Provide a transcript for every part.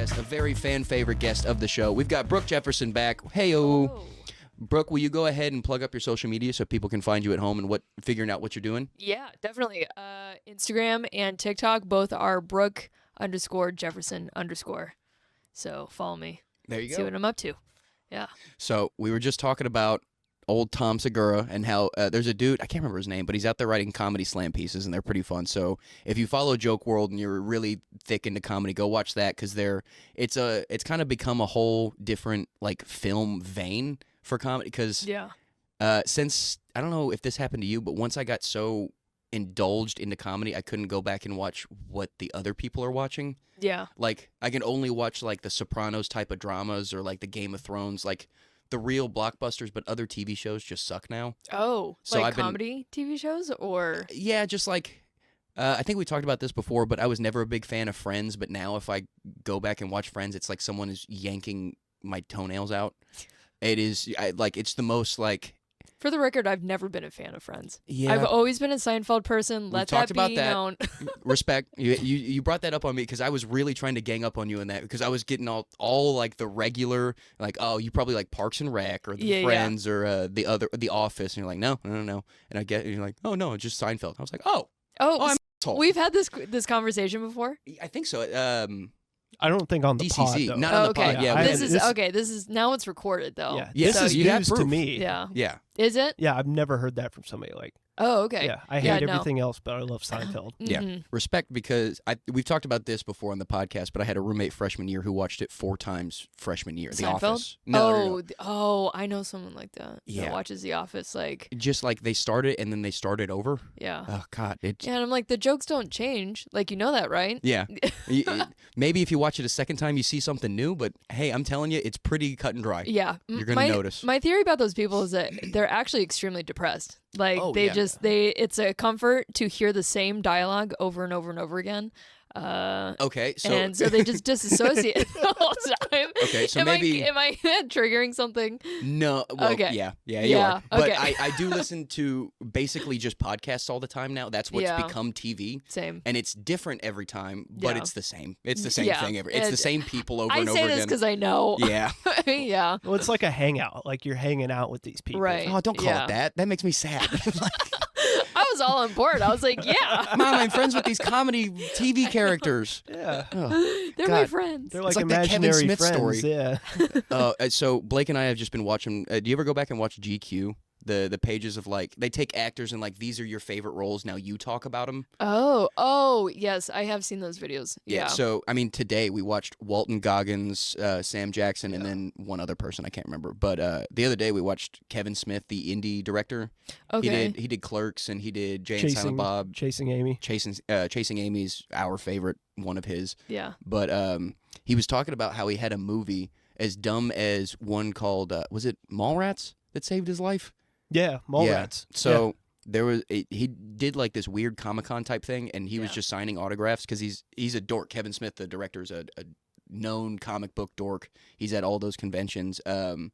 guest, a very fan favorite guest of the show. We've got Brooke Jefferson back. Hey-o. Oh. Brooke, will you go ahead and plug up your social media so people can find you at home and figuring out what you're doing? Yeah, definitely. Instagram and TikTok both are Brooke_Jefferson_. So follow me. There you go. See what I'm up to. Yeah. So we were just talking about old Tom Segura and how there's a dude, I can't remember his name, but he's out there writing comedy slam pieces and they're pretty fun. So if you follow Joke World and you're really thick into comedy, go watch that because it's kind of become a whole different like film vein for comedy because since, I don't know if this happened to you, but once I got so indulged into comedy, I couldn't go back and watch what the other people are watching. Yeah. Like I can only watch like the Sopranos type of dramas or like the Game of Thrones, like the real blockbusters, but other TV shows just suck now. Oh, so like comedy TV shows or? Yeah, just like, I think we talked about this before, but I was never a big fan of Friends, but now if I go back and watch Friends, it's like someone is yanking my toenails out. It is, it's the most like... For the record, I've never been a fan of Friends. Yeah. I've always been a Seinfeld person. Let that be known. Respect. You brought that up on me because I was really trying to gang up on you in that because I was getting all like the regular, like, oh, you probably like Parks and Rec or the Friends or the Office, and you're like, no. And you're like, oh no, it's just Seinfeld. I was like, oh, we've had this conversation before. I think so. I don't think on the DCC, pod, though. not on the pod. Yeah, this is now it's recorded though. Yeah, this is news to me. Yeah. Is it? Yeah, I've never heard that from somebody like. Oh, okay. Yeah, I hate everything else, but I love Seinfeld. Yeah, respect because we've talked about this before on the podcast, but I had a roommate freshman year who watched it 4 times freshman year. The Seinfeld? Office. No. Oh, I know someone like that. Yeah, that watches The Office like. Just like they started and then they started over. Yeah. Oh God. Yeah, and I'm like the jokes don't change. Like you know that, right? Yeah. Maybe if you watch it a second time, you see something new. But hey, I'm telling you, it's pretty cut and dry. Yeah. You're gonna notice. My theory about those people is that they're actually extremely depressed. Like it's a comfort to hear the same dialogue over and over and over again. Okay, so they just disassociate the whole time. Okay, so am maybe I triggering something? No. Well, okay. Yeah, you are. But okay. I do listen to basically just podcasts all the time now. That's what's become TV. Same. And it's different every time, but it's the same. It's the same thing every. It's the same people over and over again. I say this because I know. Yeah. Yeah. Well, it's like a hangout. Like you're hanging out with these people. Right. Oh, don't call it that. That makes me sad. I was all on board. I was like, yeah. Mom, I'm friends with these comedy TV characters. Yeah. Oh, they're my friends. They're like it's like imaginary Kevin Smith friends. Story. Yeah. So Blake and I have just been watching. Do you ever go back and watch GQ? The pages of like they take actors and like these are your favorite roles. Now you talk about them. Oh yes, I have seen those videos. Yeah. So I mean, today we watched Walton Goggins, Sam Jackson, and then one other person I can't remember. But the other day we watched Kevin Smith, the indie director. Okay. He did Clerks and he did Jay and Silent Bob. Chasing Amy. Chasing Amy's our favorite one of his. Yeah. But he was talking about how he had a movie as dumb as one called was it Mallrats that saved his life? Yeah, Mallrats. Yeah. So there was he did like this weird Comic-Con type thing, and he was just signing autographs because he's a dork. Kevin Smith, the director, is a known comic book dork. He's at all those conventions, and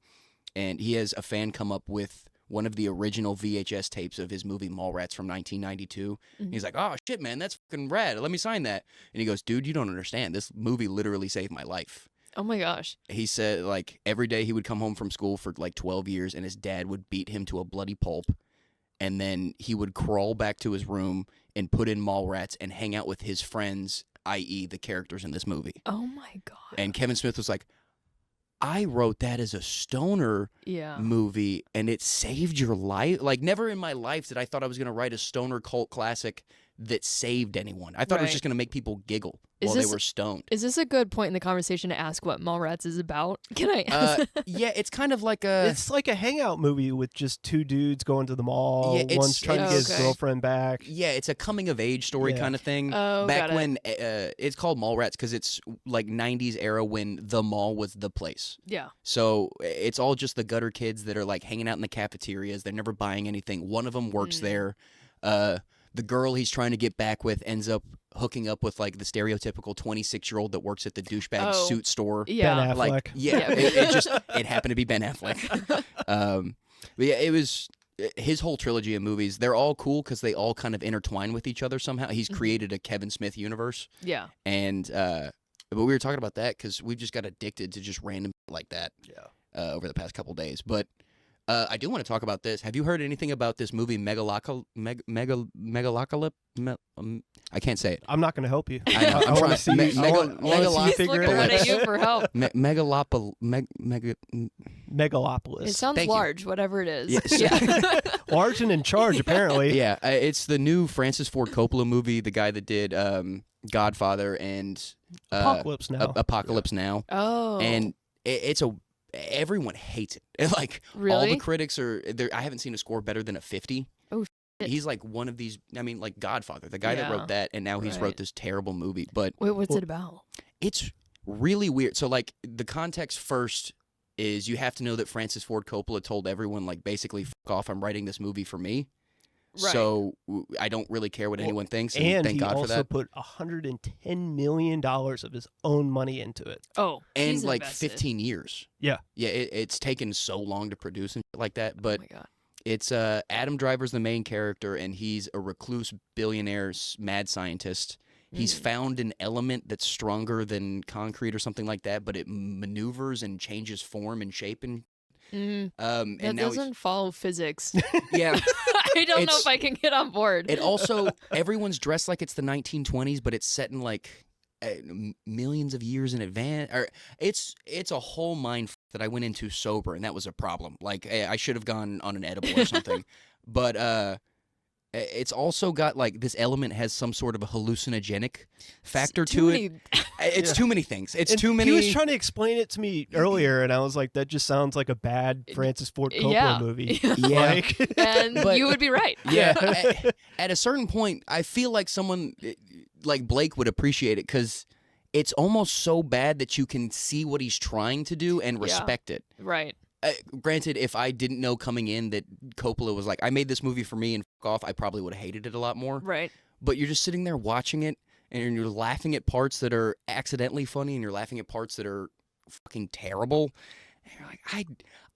he has a fan come up with one of the original VHS tapes of his movie Mallrats from 1992. Mm-hmm. He's like, "Oh shit, man, that's fucking rad. Let me sign that." And he goes, "Dude, you don't understand. This movie literally saved my life." Oh my gosh. He said like every day he would come home from school for like 12 years and his dad would beat him to a bloody pulp and then he would crawl back to his room and put in Mallrats and hang out with his friends, i.e. the characters in this movie. Oh my God. And Kevin Smith was like, I wrote that as a stoner movie and it saved your life. Like never in my life did I thought I was going to write a stoner cult classic that saved anyone. I thought it was just going to make people giggle while they were stoned. Is this a good point in the conversation to ask what Mallrats is about? Can I ask? Yeah, it's kind of like a... It's like a hangout movie with just 2 dudes going to the mall. One's trying to get his girlfriend back. Yeah, it's a coming-of-age story kind of thing. Oh, back when... it's called Mallrats because it's like 90s era when the mall was the place. Yeah. So it's all just the gutter kids that are like hanging out in the cafeterias. They're never buying anything. One of them works there. The girl he's trying to get back with ends up hooking up with like the stereotypical 26-year-old that works at the douchebag suit store. Yeah. Ben Affleck. Like, it happened to be Ben Affleck. But yeah, it was his whole trilogy of movies. They're all cool because they all kind of intertwine with each other somehow. He's created a Kevin Smith universe. Yeah. And But we were talking about that because we've just got addicted to just random like that over the past couple days. But I do want to talk about this. Have you heard anything about this movie Megalopolis? I can't say it. I'm not going to help you. I'm trying to see. He's looking right at you for help. Megalopolis. It sounds large, whatever it is. Yes. Yeah. Large and in charge, apparently. Yeah, it's the new Francis Ford Coppola movie, the guy that did Godfather and Apocalypse Now. Apocalypse Now. Oh. And everyone hates it. Like really? All the critics are there. I haven't seen a score better than a 50. Oh, shit. He's like one of these. I mean, like Godfather, the guy that wrote that, and now he's wrote this terrible movie. But wait, what's it about? It's really weird. So, like, the context first is you have to know that Francis Ford Coppola told everyone, like, basically, fuck off, I'm writing this movie for me. Right. So I don't really care what anyone thinks, and thank God for that. And he also put $110 million of his own money into it. Oh, and like invested. 15 years. Yeah, yeah. It's taken so long to produce and shit like that, but oh my God. It's Adam Driver's the main character, and he's a recluse billionaire mad scientist. He's found an element that's stronger than concrete or something like that, but it maneuvers and changes form and shape and. And that now doesn't follow physics. Yeah. I don't know if I can get on board. It also, everyone's dressed like it's the 1920s, but it's set in like millions of years in advance. Or it's a whole mind that I went into sober, and that was a problem. Like I should have gone on an edible or something. But it's also got like this element has some sort of a hallucinogenic factor to it. It's too many things. It's too many. He was trying to explain it to me earlier, and I was like, that just sounds like a bad Francis Ford Coppola movie. Yeah. And you would be right. Yeah. At a certain point, I feel like someone like Blake would appreciate it because it's almost so bad that you can see what he's trying to do and respect it. Right. Granted, if I didn't know coming in that Coppola was like, I made this movie for me and fuck off, I probably would have hated it a lot more. Right. But you're just sitting there watching it, and you're laughing at parts that are accidentally funny, and you're laughing at parts that are fucking terrible. And you're like,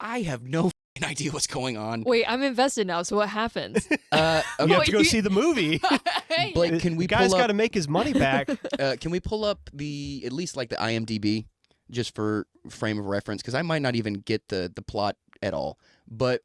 I have no idea what's going on. Wait, I'm invested now, so what happens? You have to go see the movie. Blake, can we the guy's got to make his money back. Can we pull up at least like the IMDb? Just for frame of reference, because I might not even get the plot at all. But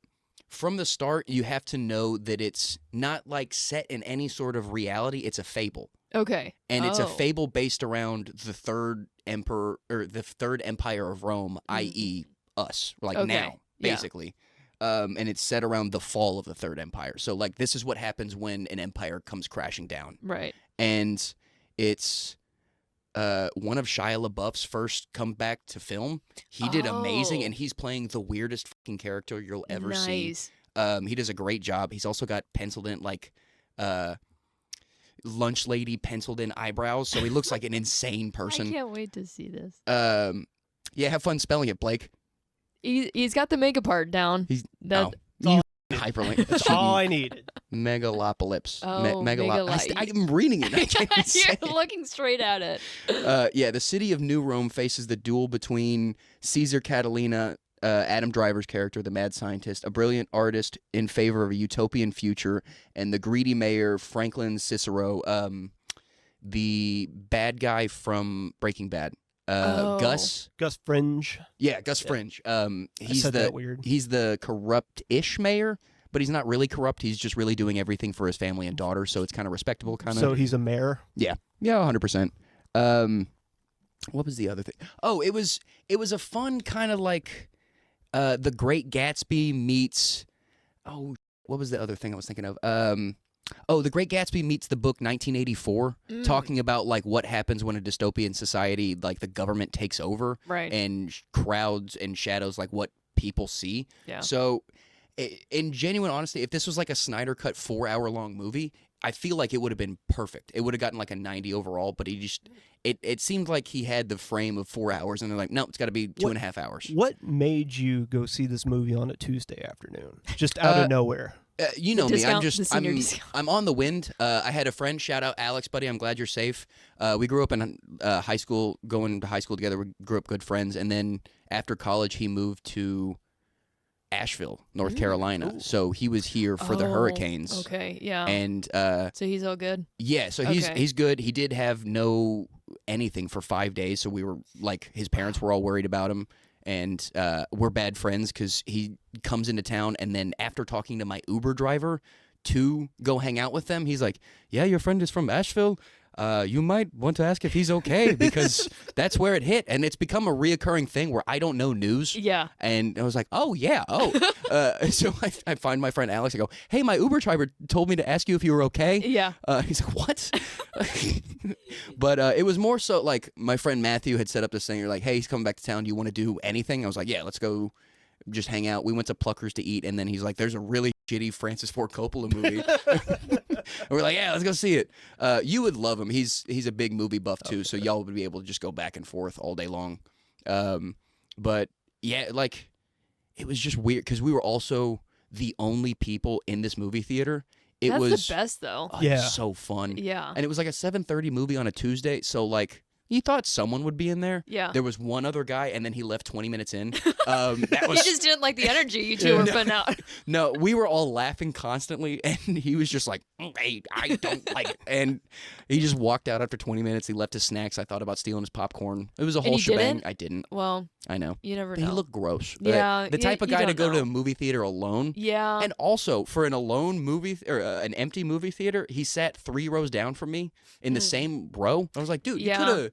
from the start, you have to know that it's not like set in any sort of reality. It's a fable. Okay. And it's a fable based around the third emperor or the third empire of Rome, i.e., us, like now, basically. And it's set around the fall of the third empire. So like this is what happens when an empire comes crashing down. Right. And it's one of Shia LaBeouf's first comeback to film. He did amazing, and he's playing the weirdest fucking character you'll ever see. He does a great job. He's also got penciled in like lunch lady penciled in eyebrows, so he looks like an insane person. I can't wait to see this. Yeah, have fun spelling it, Blake. He's got the mega part down. Hyperlink. That's all I needed. Megalopolis. Megalopolis. I'm reading it. I can't even say You're looking straight at it. Yeah, the city of New Rome faces the duel between Caesar Catalina, Adam Driver's character, the mad scientist, a brilliant artist in favor of a utopian future, and the greedy mayor, Franklin Cicero, the bad guy from Breaking Bad. Gus Fringe. Yeah, Gus Fringe. He's the corrupt-ish mayor, but he's not really corrupt. He's just really doing everything for his family and daughter, so it's kind of respectable. So he's a mayor. Yeah, 100%. What was the other thing? Oh, it was a fun kind of like The Great Gatsby meets. Oh, what was the other thing I was thinking of? The Great Gatsby meets the book 1984, talking about like what happens when a dystopian society, like the government takes over, right? And crowds and shadows, like what people see. Yeah. So, in genuine honesty, if this was like a Snyder Cut 4-hour-long movie, I feel like it would have been perfect. It would have gotten like a 90 overall, but it seemed like he had the frame of 4 hours, and they're like, no, it's got to be 2.5 hours. What made you go see this movie on a Tuesday afternoon, just out of nowhere? You know me. I'm on the wind. I had a friend. Shout out Alex, buddy. I'm glad you're safe. We grew up in high school, going to high school together. We grew up good friends, and then after college, he moved to Asheville, North Carolina. Ooh. So he was here for the Hurricanes. Okay, yeah. And so he's all good. Yeah, so he's good. He did have no anything for 5 days. So we were like, his parents were all worried about him. And we're bad friends because he comes into town, and then after talking to my Uber driver to go hang out with them, he's like, yeah, your friend is from Asheville. You might want to ask if he's okay because that's where it hit. And it's become a reoccurring thing where I don't know news. Yeah. And I was like, oh, yeah. Oh. So I find my friend Alex. I go, hey, my Uber driver told me to ask you if you were okay. Yeah. He's like, what? But it was more so like my friend Matthew had set up this thing. You're like, hey, he's coming back to town. Do you want to do anything? I was like, yeah, let's go just hang out. We went to Pluckers to eat. And then he's like, there's a really shitty Francis Ford Coppola movie. And we're like, yeah, let's go see it. You would love him. He's a big movie buff too, so y'all would be able to just go back and forth all day long. But yeah, like it was just weird because we were also the only people in this movie theater. That's was the best though. It was so fun. Yeah. And it was like a 7:30 movie on a Tuesday, so like you thought someone would be in there. Yeah. There was one other guy, and then he left 20 minutes in. That was... He just didn't like the energy you two were putting out. No, we were all laughing constantly, and he was just like, hey, I don't like it. And he just walked out after 20 minutes. He left his snacks. I thought about stealing his popcorn. It was a whole shebang. I didn't. Well, I know. You never but know. He looked gross. Yeah. The type of guy to go to a movie theater alone. Yeah. And also, for an alone movie, or an empty movie theater, he sat 3 rows down from me in the same row. I was like, dude, you could have...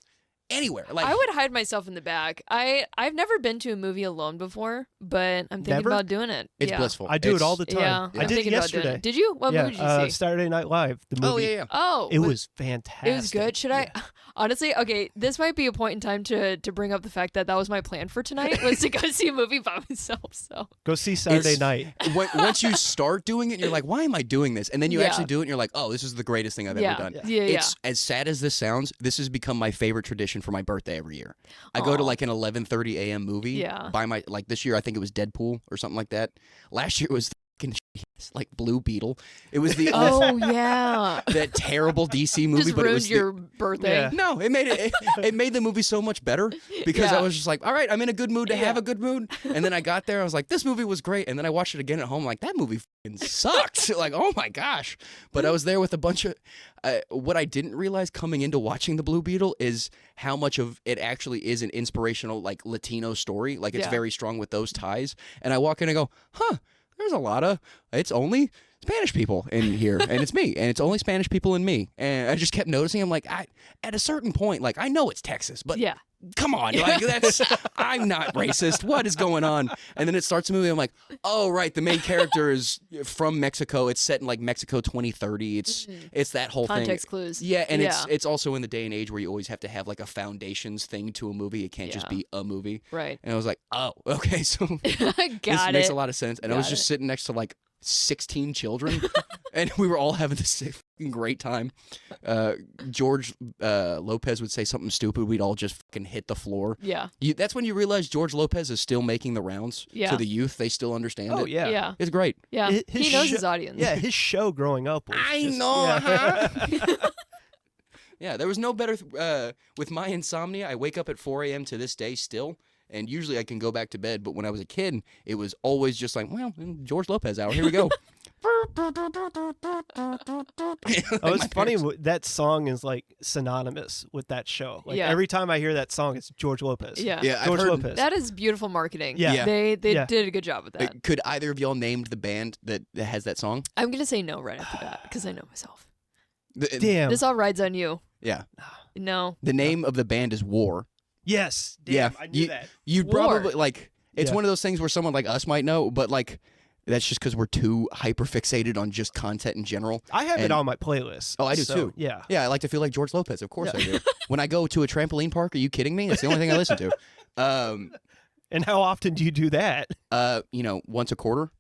anywhere. Like I would hide myself in the back. I've never been to a movie alone before, but I'm thinking about doing it. It's blissful. I do it all the time. Yeah, I did it yesterday. Did you? What movie did you see? Saturday Night Live. The movie. Oh yeah. Oh, it was fantastic. It was good. Should I? Honestly, okay. This might be a point in time to bring up the fact that was my plan for tonight was to go see a movie by myself. So go see Saturday Night. Once you start doing it, you're like, why am I doing this? And then you actually do it, and you're like, oh, this is the greatest thing I've ever done. It's as sad as this sounds. This has become my favorite tradition for my birthday every year. I go to like an 11:30 a.m. movie. Yeah. By my like this year, I think it was Deadpool or something like that. Last year it was like Blue Beetle. It was the that terrible DC movie, just but ruined it was your birthday. Yeah. No, it made it made the movie so much better because I was just like, all right, I'm in a good mood to have a good mood. And then I got there, I was like, this movie was great. And then I watched it again at home, like that movie fucking sucked. Like, oh my gosh. But I was there with a bunch of what I didn't realize coming into watching the Blue Beetle is how much of it actually is an inspirational like Latino story. Like it's very strong with those ties. And I walk in and go, huh. There's a lot of, it's only Spanish people in here, and it's me, and it's only Spanish people and me. And I just kept noticing, I'm like, at a certain point, like, I know it's Texas, but come on, like, I'm not racist. What is going on? And then it starts the movie, I'm like, oh, right, the main character is from Mexico. It's set in, like, Mexico 2030. It's that whole thing. Context clues. Yeah, and it's also in the day and age where you always have to have, like, a foundations thing to a movie. It can't just be a movie. Right. And I was like, oh, okay, so this makes a lot of sense. And I was just sitting next to, like, 16 children, and we were all having this fucking great time. George Lopez would say something stupid. We'd all just fucking hit the floor. Yeah. That's when you realize George Lopez is still making the rounds to the youth. They still understand it. Oh, yeah. Yeah. It's great. Yeah. He knows his audience. Yeah, his show growing up was Yeah, there was no better... with my insomnia, I wake up at 4 a.m. to this day still. And usually I can go back to bed, but when I was a kid, it was always just like, well, George Lopez hour, here we go. It's funny, that song is like synonymous with that show. Like every time I hear that song, it's George Lopez. Yeah, George Lopez. That is beautiful marketing. Yeah. They did a good job with that. Could either of y'all named the band that has that song? I'm going to say no right after that, because I know myself. Damn. This all rides on you. Yeah. No. The name of the band is War. Yes. Damn, I knew that. You'd probably, like, it's one of those things where someone like us might know, but, like, that's just because we're too hyper-fixated on just content in general. I have it on my playlist. Oh, I do too. Yeah. Yeah, I like to feel like George Lopez. Of course I do. When I go to a trampoline park, are you kidding me? That's the only thing I listen to. And how often do you do that? Once a quarter.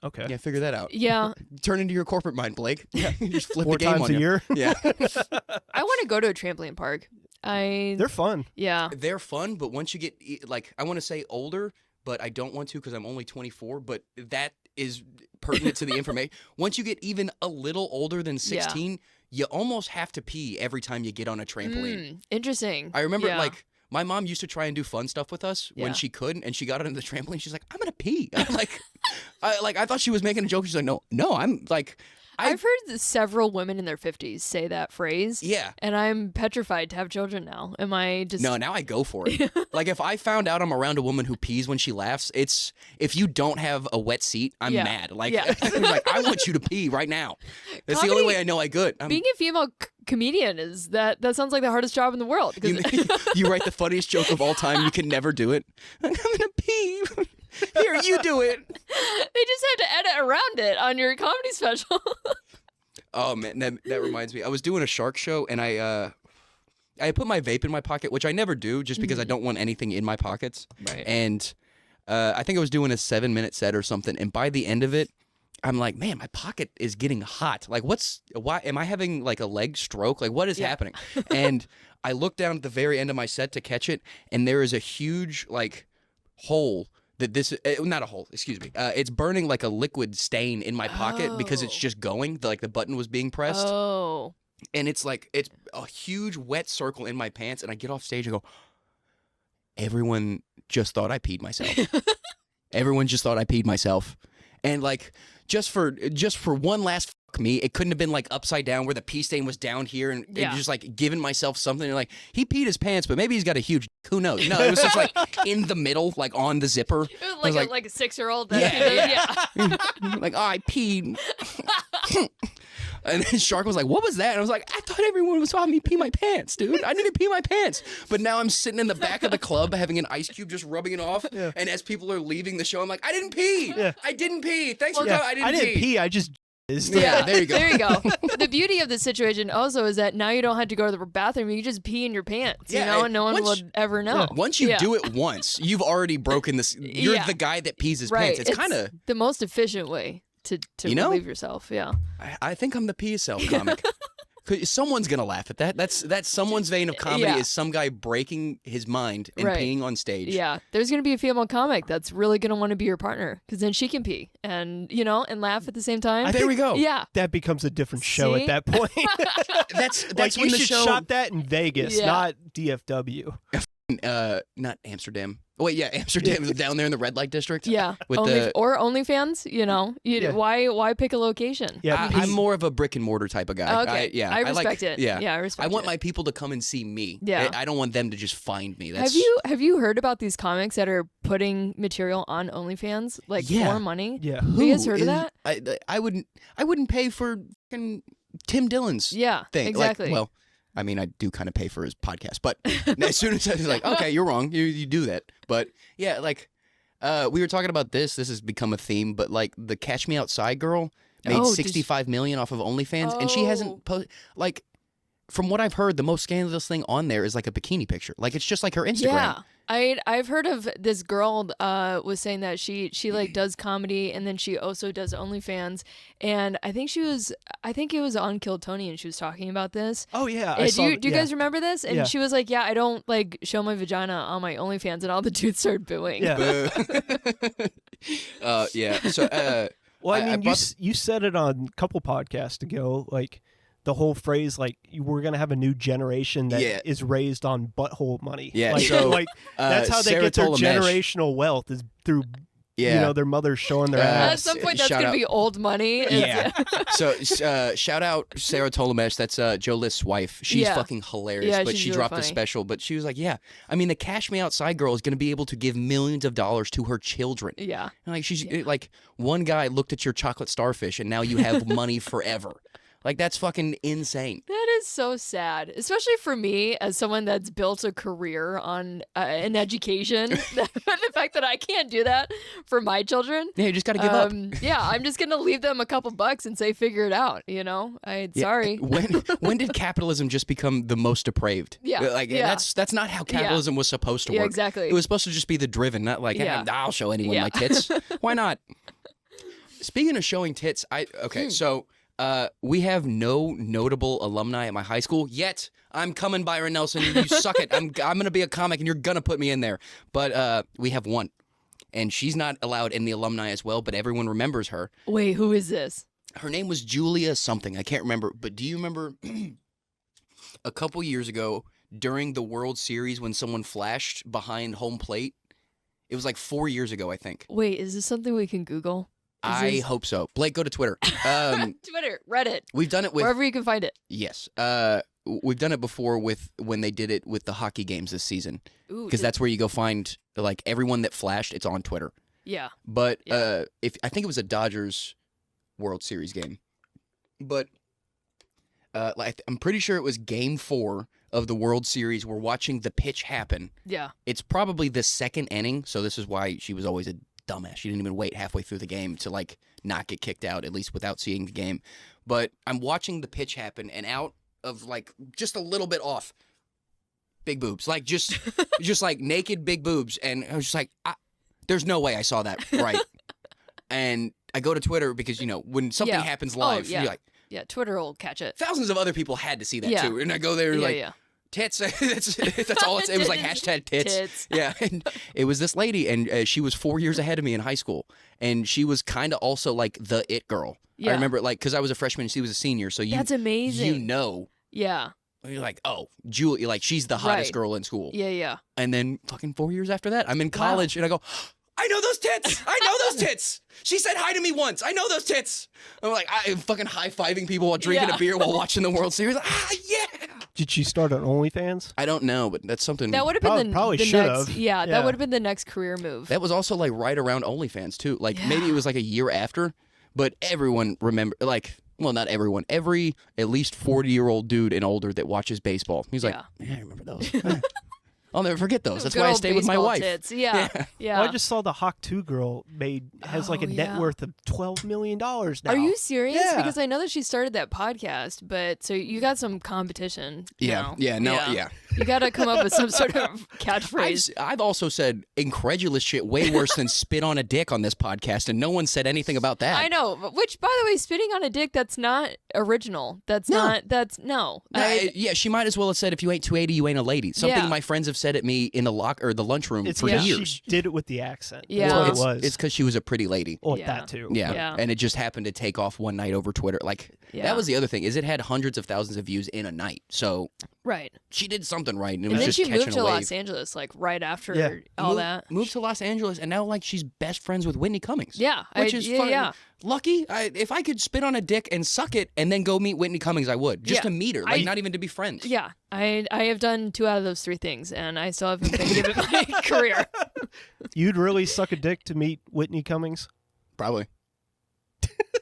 Okay. Yeah, figure that out. Yeah. Turn into your corporate mind, Blake. Yeah. Just flip 4 the game times on a you. year? Yeah. I want to go to a trampoline park. They're fun. Yeah. They're fun, but once you get, like, I want to say older, but I don't want to because I'm only 24, but that is pertinent to the information. Once you get even a little older than 16, you almost have to pee every time you get on a trampoline. Interesting. I remember, like, my mom used to try and do fun stuff with us when she couldn't, and she got on the trampoline. She's like, I'm going to pee. I'm like, I thought she was making a joke. She's like, no, I'm like... I've heard several women in their 50s say that phrase. Yeah. And I'm petrified to have children now. Am I just... No, now I go for it. Like, if I found out I'm around a woman who pees when she laughs, it's... If you don't have a wet seat, I'm mad. Like, like, I want you to pee right now. That's the only way I know I good. Being a female comedian is... That sounds like the hardest job in the world. You write the funniest joke of all time. You can never do it. I'm gonna pee. Here, you do it. They just had to edit around it on your comedy special. Oh man, that reminds me. I was doing a shark show, and I put my vape in my pocket, which I never do, just because I don't want anything in my pockets. Right. And I think I was doing a 7-minute set or something, and by the end of it, I'm like, man, my pocket is getting hot. Like, why am I having like a leg stroke? Like, what is happening? And I look down at the very end of my set to catch it, and there is a huge like hole. Not a hole, excuse me. It's burning like a liquid stain in my pocket because it's just going. Like the button was being pressed. Oh. And it's a huge wet circle in my pants. And I get off stage and go, everyone just thought I peed myself. Everyone just thought I peed myself. And like, just for one last fuck me, it couldn't have been like upside down where the pee stain was down here and just like giving myself something. Like, he peed his pants, but maybe he's got a huge, who knows? No, it was just like in the middle, like on the zipper. It was like a 6-year-old. Yeah. Like, oh, I peed. And then Shark was like, what was that? And I was like, I thought everyone was saw me pee my pants, dude. I didn't pee my pants. But now I'm sitting in the back of the club having an ice cube just rubbing it off. Yeah. And as people are leaving the show, I'm like, I didn't pee. Yeah. I didn't pee. Thanks for coming. I didn't pee. I just... Yeah, there you go. There you go. The beauty of the situation also is that now you don't have to go to the bathroom. You just pee in your pants, you know, and no one would ever know. Yeah. Once you do it once, you've already broken this. You're the guy that pees his pants. It's kind of the most efficient way to relieve yourself. Yeah. I think I'm the pee yourself comic. Someone's gonna laugh at that. That's someone's vein of comedy is some guy breaking his mind and peeing on stage. Yeah, there's gonna be a female comic that's really gonna want to be your partner because then she can pee and and laugh at the same time. There we go. Yeah, that becomes a different show at that point. that's like when you the should show shop that in Vegas, not DFW. Not Amsterdam. Oh, wait, yeah, Amsterdam is down there in the red light district. Yeah, with or OnlyFans. Why pick a location? Yeah, I'm more of a brick and mortar type of guy. Okay, I respect it. Yeah, I respect it. I want my people to come and see me. Yeah, I don't want them to just find me. Have you heard about these comics that are putting material on OnlyFans for money? Yeah, have you guys heard of that? I wouldn't pay for Tim Dillon's thing. Exactly. Well, I mean, I do kind of pay for his podcast, but as soon as I was like, okay, you're wrong, you do that. But yeah, like we were talking about this has become a theme, but like the Catch Me Outside girl made $65 million off of OnlyFans, and she hasn't posted, like, from what I've heard, the most scandalous thing on there is like a bikini picture. Like, it's just like her Instagram. Yeah. I've heard of this girl was saying that she like does comedy and then she also does OnlyFans, and I think it was on Kill Tony and she was talking about this. Oh yeah, do you guys remember this? And she was like, yeah, I don't like show my vagina on my OnlyFans, and all the dudes started booing. Yeah. Yeah. So well, I mean, you said it on a couple podcasts ago, like the whole phrase, like, we're gonna have a new generation that is raised on butthole money. Yeah, like, so like that's how they get their generational wealth, is through their mothers showing their ass. At some point, that's gonna be old money. Yeah. So shout out Sarah Tolomesh. That's Joe List's wife. She's fucking hilarious. But she dropped a special. But she was like, I mean, the Cash Me Outside girl is gonna be able to give millions of dollars to her children. Yeah. And like like one guy looked at your chocolate starfish, and now you have money forever. Like, that's fucking insane. That is so sad, especially for me as someone that's built a career on an education. The fact that I can't do that for my children. Yeah, you just got to give up. Yeah, I'm just going to leave them a couple bucks and say, figure it out, Sorry. When did capitalism just become the most depraved? Yeah. Like, that's not how capitalism was supposed to work. Yeah, exactly. It was supposed to just be the driven, not like, I'll show anyone my tits. Why not? Speaking of showing tits, so... we have no notable alumni at my high school yet. I'm coming, Byron Nelson. You suck it. I'm gonna be a comic, and you're gonna put me in there. But we have one, and she's not allowed in the alumni as well. But everyone remembers her. Wait, who is this? Her name was Julia something. I can't remember. But do you remember a couple years ago during the World Series when someone flashed behind home plate? It was like 4 years ago, I think. Wait, is this something we can Google? I hope so. Blake, go to Twitter. Twitter, Reddit. We've done it with wherever you can find it. Yes. We've done it before with when they did it with the hockey games this season. Because that's where you go find like everyone that flashed. It's on Twitter. Yeah. But if I think it was a Dodgers World Series game, but like I'm pretty sure it was Game 4 of the World Series. We're watching the pitch happen. Yeah. It's probably the second inning, so this is why she was always a dumbass. She didn't even wait halfway through the game to like not get kicked out, at least without seeing the game. But I'm watching the pitch happen, and out of like just a little bit off, big boobs, like just like naked big boobs, and I was just like, there's no way I saw that right. And I go to Twitter because when something happens live, you're like, Twitter will catch it. Thousands of other people had to see that too, and I go there like. Tits. That's all it was like hashtag tits. Yeah. And it was this lady, and she was 4 years ahead of me in high school. And she was kind of also like the it girl. Yeah. I remember like, because I was a freshman and she was a senior. So that's amazing. Yeah. You're like, oh, Julie, like she's the hottest girl in school. Yeah. And then fucking 4 years after that, I'm in college and I go, I know those tits. I know those tits. She said hi to me once. I know those tits. I'm like, I'm fucking high-fiving people while drinking a beer while watching the World Series. Yeah. Did she start on OnlyFans? I don't know, but that's something. That would have been probably the should next. have. Yeah, that would have been the next career move. That was also like right around OnlyFans too. Like maybe it was like a year after, but everyone remember well, not everyone. Every at least 40-year-old dude and older that watches baseball. He's like, I remember those. I'll never forget those. That's why I stayed with my wife. Tits. Yeah. Well, I just saw the Hawk 2 girl has like a net worth of $12 million now. Are you serious? Yeah. Because I know that she started that podcast, but so you got some competition. Now. Yeah. You got to come up with some sort of catchphrase. I've also said incredulous shit way worse than spit on a dick on this podcast, and no one said anything about that. I know. Which, by the way, spitting on a dick, that's not original. Yeah, she might as well have said, if you ain't 280, you ain't a lady. Something my friends have said at me in the lunchroom for years. She did it with the accent. Yeah. That's what it was. It's because she was a pretty lady. Oh, that too. Yeah. And it just happened to take off one night over Twitter. That was the other thing, is it had hundreds of thousands of views in a night. So she did something right, and it was just catching a wave. And then she moved to Los Angeles, like right after all that. Moved to Los Angeles, and now like she's best friends with Whitney Cummings. Yeah, which is fucking lucky. If I could spit on a dick and suck it, and then go meet Whitney Cummings, I would just to meet her, not even to be friends. Yeah, I have done 2 out of those 3 things, and I still haven't been given my career. You'd really suck a dick to meet Whitney Cummings? Probably.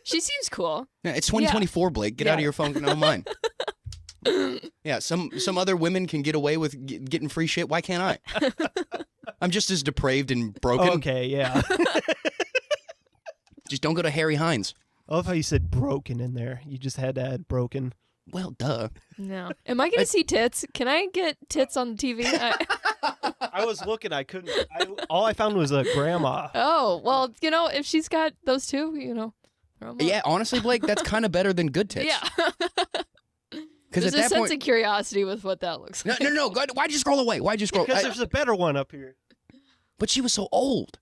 She seems cool. Yeah, it's 2024, Blake. Get out of your phone, no mine. Yeah, some other women can get away with getting free shit. Why can't I? I'm just as depraved and broken. Okay, yeah. Just don't go to Harry Hines. I love how you said broken in there. You just had to add broken. Well, duh. No. Am I going to see tits? Can I get tits on TV? I was looking. I couldn't. All I found was a grandma. Oh, well, if she's got those 2, Yeah, honestly, Blake, that's kind of better than good tits. Yeah. Because there's a sense of curiosity with what that looks like. No. Why'd you scroll away? Why'd you scroll? Because there's a better one up here. But she was so old.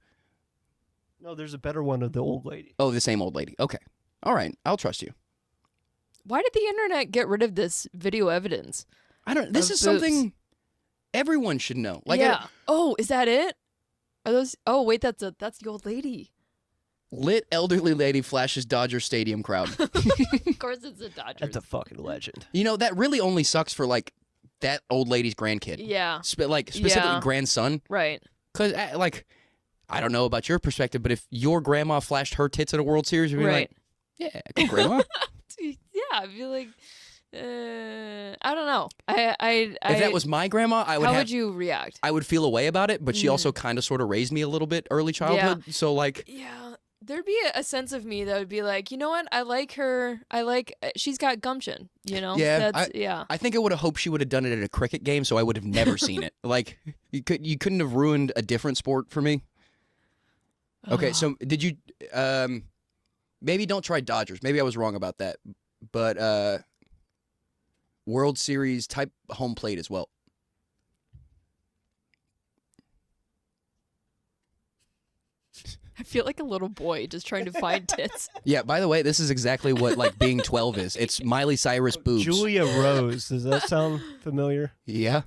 No, there's a better one of the old lady. Oh, the same old lady. Okay. All right. I'll trust you. Why did the internet get rid of this video evidence? I don't. This is something everyone should know. Oh, is that it? Are those? Oh, wait. That's the old lady. Lit elderly lady flashes Dodger Stadium crowd. Of course, it's a Dodgers. That's a fucking legend. That really only sucks for that old lady's grandkid. Yeah. Specifically grandson. Right. Because I don't know about your perspective, but if your grandma flashed her tits at a World Series, you'd be like, yeah, go grandma. Yeah, I'd be like, I don't know. If that was my grandma, how would you react? I would feel a way about it, but she also kind of sort of raised me a little bit early childhood. Yeah. So yeah, there'd be a sense of me that would be like, you know what? I like her. She's got gumption. Yeah. I think I would have hoped she would have done it at a cricket game, so I would have never seen it. You couldn't have ruined a different sport for me. Okay, so did you? Maybe don't try Dodgers. Maybe I was wrong about that. But World Series type home plate as well. I feel like a little boy just trying to find tits. Yeah, by the way, this is exactly what being 12 is. It's Miley Cyrus boobs. Julia Rose. Does that sound familiar? Yeah.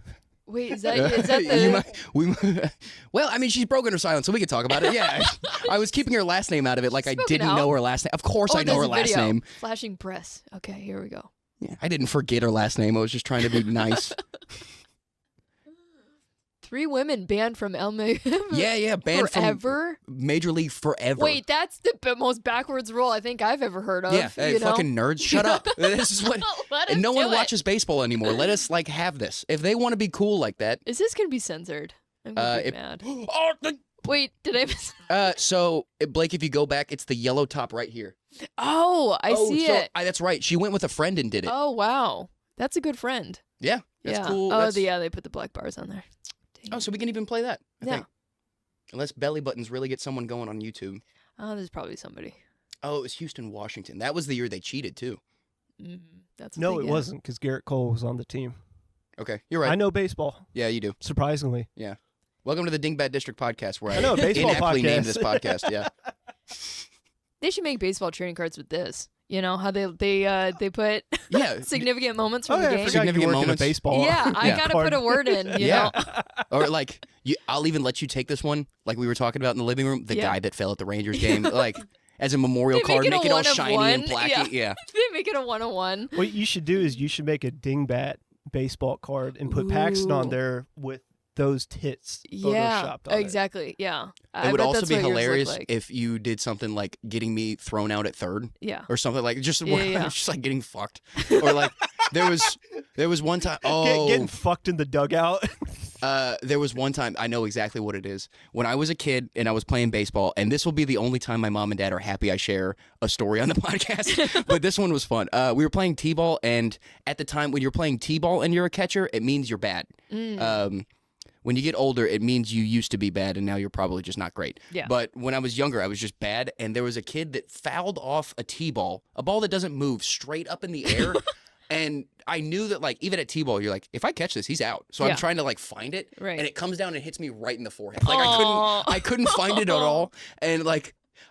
Wait, is that the? Well, I mean, she's broken her silence, so we can talk about it. Yeah, I was keeping her last name out of it, like I didn't know her last name. Of course, I know her last name. Flashing press. Okay, here we go. Yeah, I didn't forget her last name. I was just trying to be nice. 3 women banned from Yeah, banned forever? from Major League forever. Wait, that's the most backwards rule I think I've ever heard of. Yeah, fucking nerds, shut up. This is what. And no one watches baseball anymore. Let us have this. If they want to be cool like that. Is this gonna be censored? I'm gonna be mad. Wait, did I miss? So Blake, if you go back, it's the yellow top right here. Oh, I see it. That's right. She went with a friend and did it. Oh wow, that's a good friend. Yeah, that's cool. Oh, they put the black bars on there. Oh, so we can even play that. I Yeah. think. Unless belly buttons really get someone going on YouTube. Oh, there's probably somebody. Oh, it was Houston, Washington. That was the year they cheated too. That's No, it wasn't because Garrett Cole was on the team. Okay, you're right. I know baseball. Yeah, you do. Surprisingly. Yeah. Welcome to the Dingbat District podcast, where I know, baseball inaptly podcast. named this podcast. Yeah. They should make baseball trading cards with this. You know how they put significant moments from the game. Significant moments. Baseball. Yeah, I gotta put a word in. You know? Or I'll even let you take this one, like we were talking about in the living room. The guy that fell at the Rangers game, as a memorial card, make it all shiny and placky. Yeah. They make it a 101. What you should do is you should make a Dingbat baseball card and put Paxton on there with those tits photoshopped on exactly. Yeah. It would also be hilarious if you did something like getting me thrown out at third. Yeah. Or something like just like getting fucked. Or like there was one time getting fucked in the dugout. There was one time, I know exactly what it is. When I was a kid and I was playing baseball, and this will be the only time my mom and dad are happy I share a story on the podcast, but this one was fun. We were playing T-ball, and at the time when you're playing T-ball and you're a catcher, it means you're bad. When you get older, it means you used to be bad, and now you're probably just not great. Yeah. But when I was younger, I was just bad, and there was a kid that fouled off a T-ball, a ball that doesn't move, straight up in the air. And I knew that, even at T-ball, you're like, if I catch this, he's out. So I'm trying to, find it, right. and it comes down and hits me right in the forehead. I couldn't find it at all. And,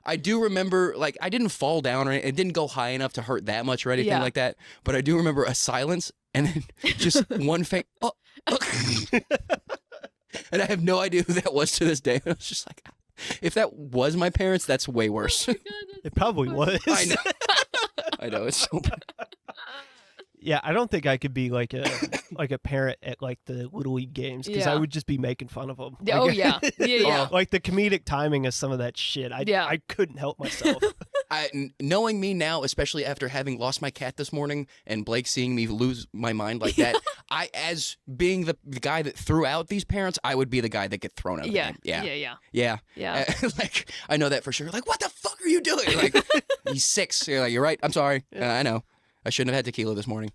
I do remember, I didn't fall down, or it didn't go high enough to hurt that much or anything like that. But I do remember a silence, and then just one faint, and I have no idea who that was to this day. I was just like, if that was my parents, that's way worse. Oh God, it probably was. I know. I know, it's so bad. Yeah, I don't think I could be like a parent at the Little League games because I would just be making fun of them. Oh yeah. Like the comedic timing of some of that shit. I couldn't help myself. Knowing me now, especially after having lost my cat this morning and Blake seeing me lose my mind like that, as being the guy that threw out these parents, I would be the guy that get thrown out of the game. Yeah. I know that for sure. What the fuck are you doing? He's 6. You're like, you're right. I'm sorry. I know. I shouldn't have had tequila this morning.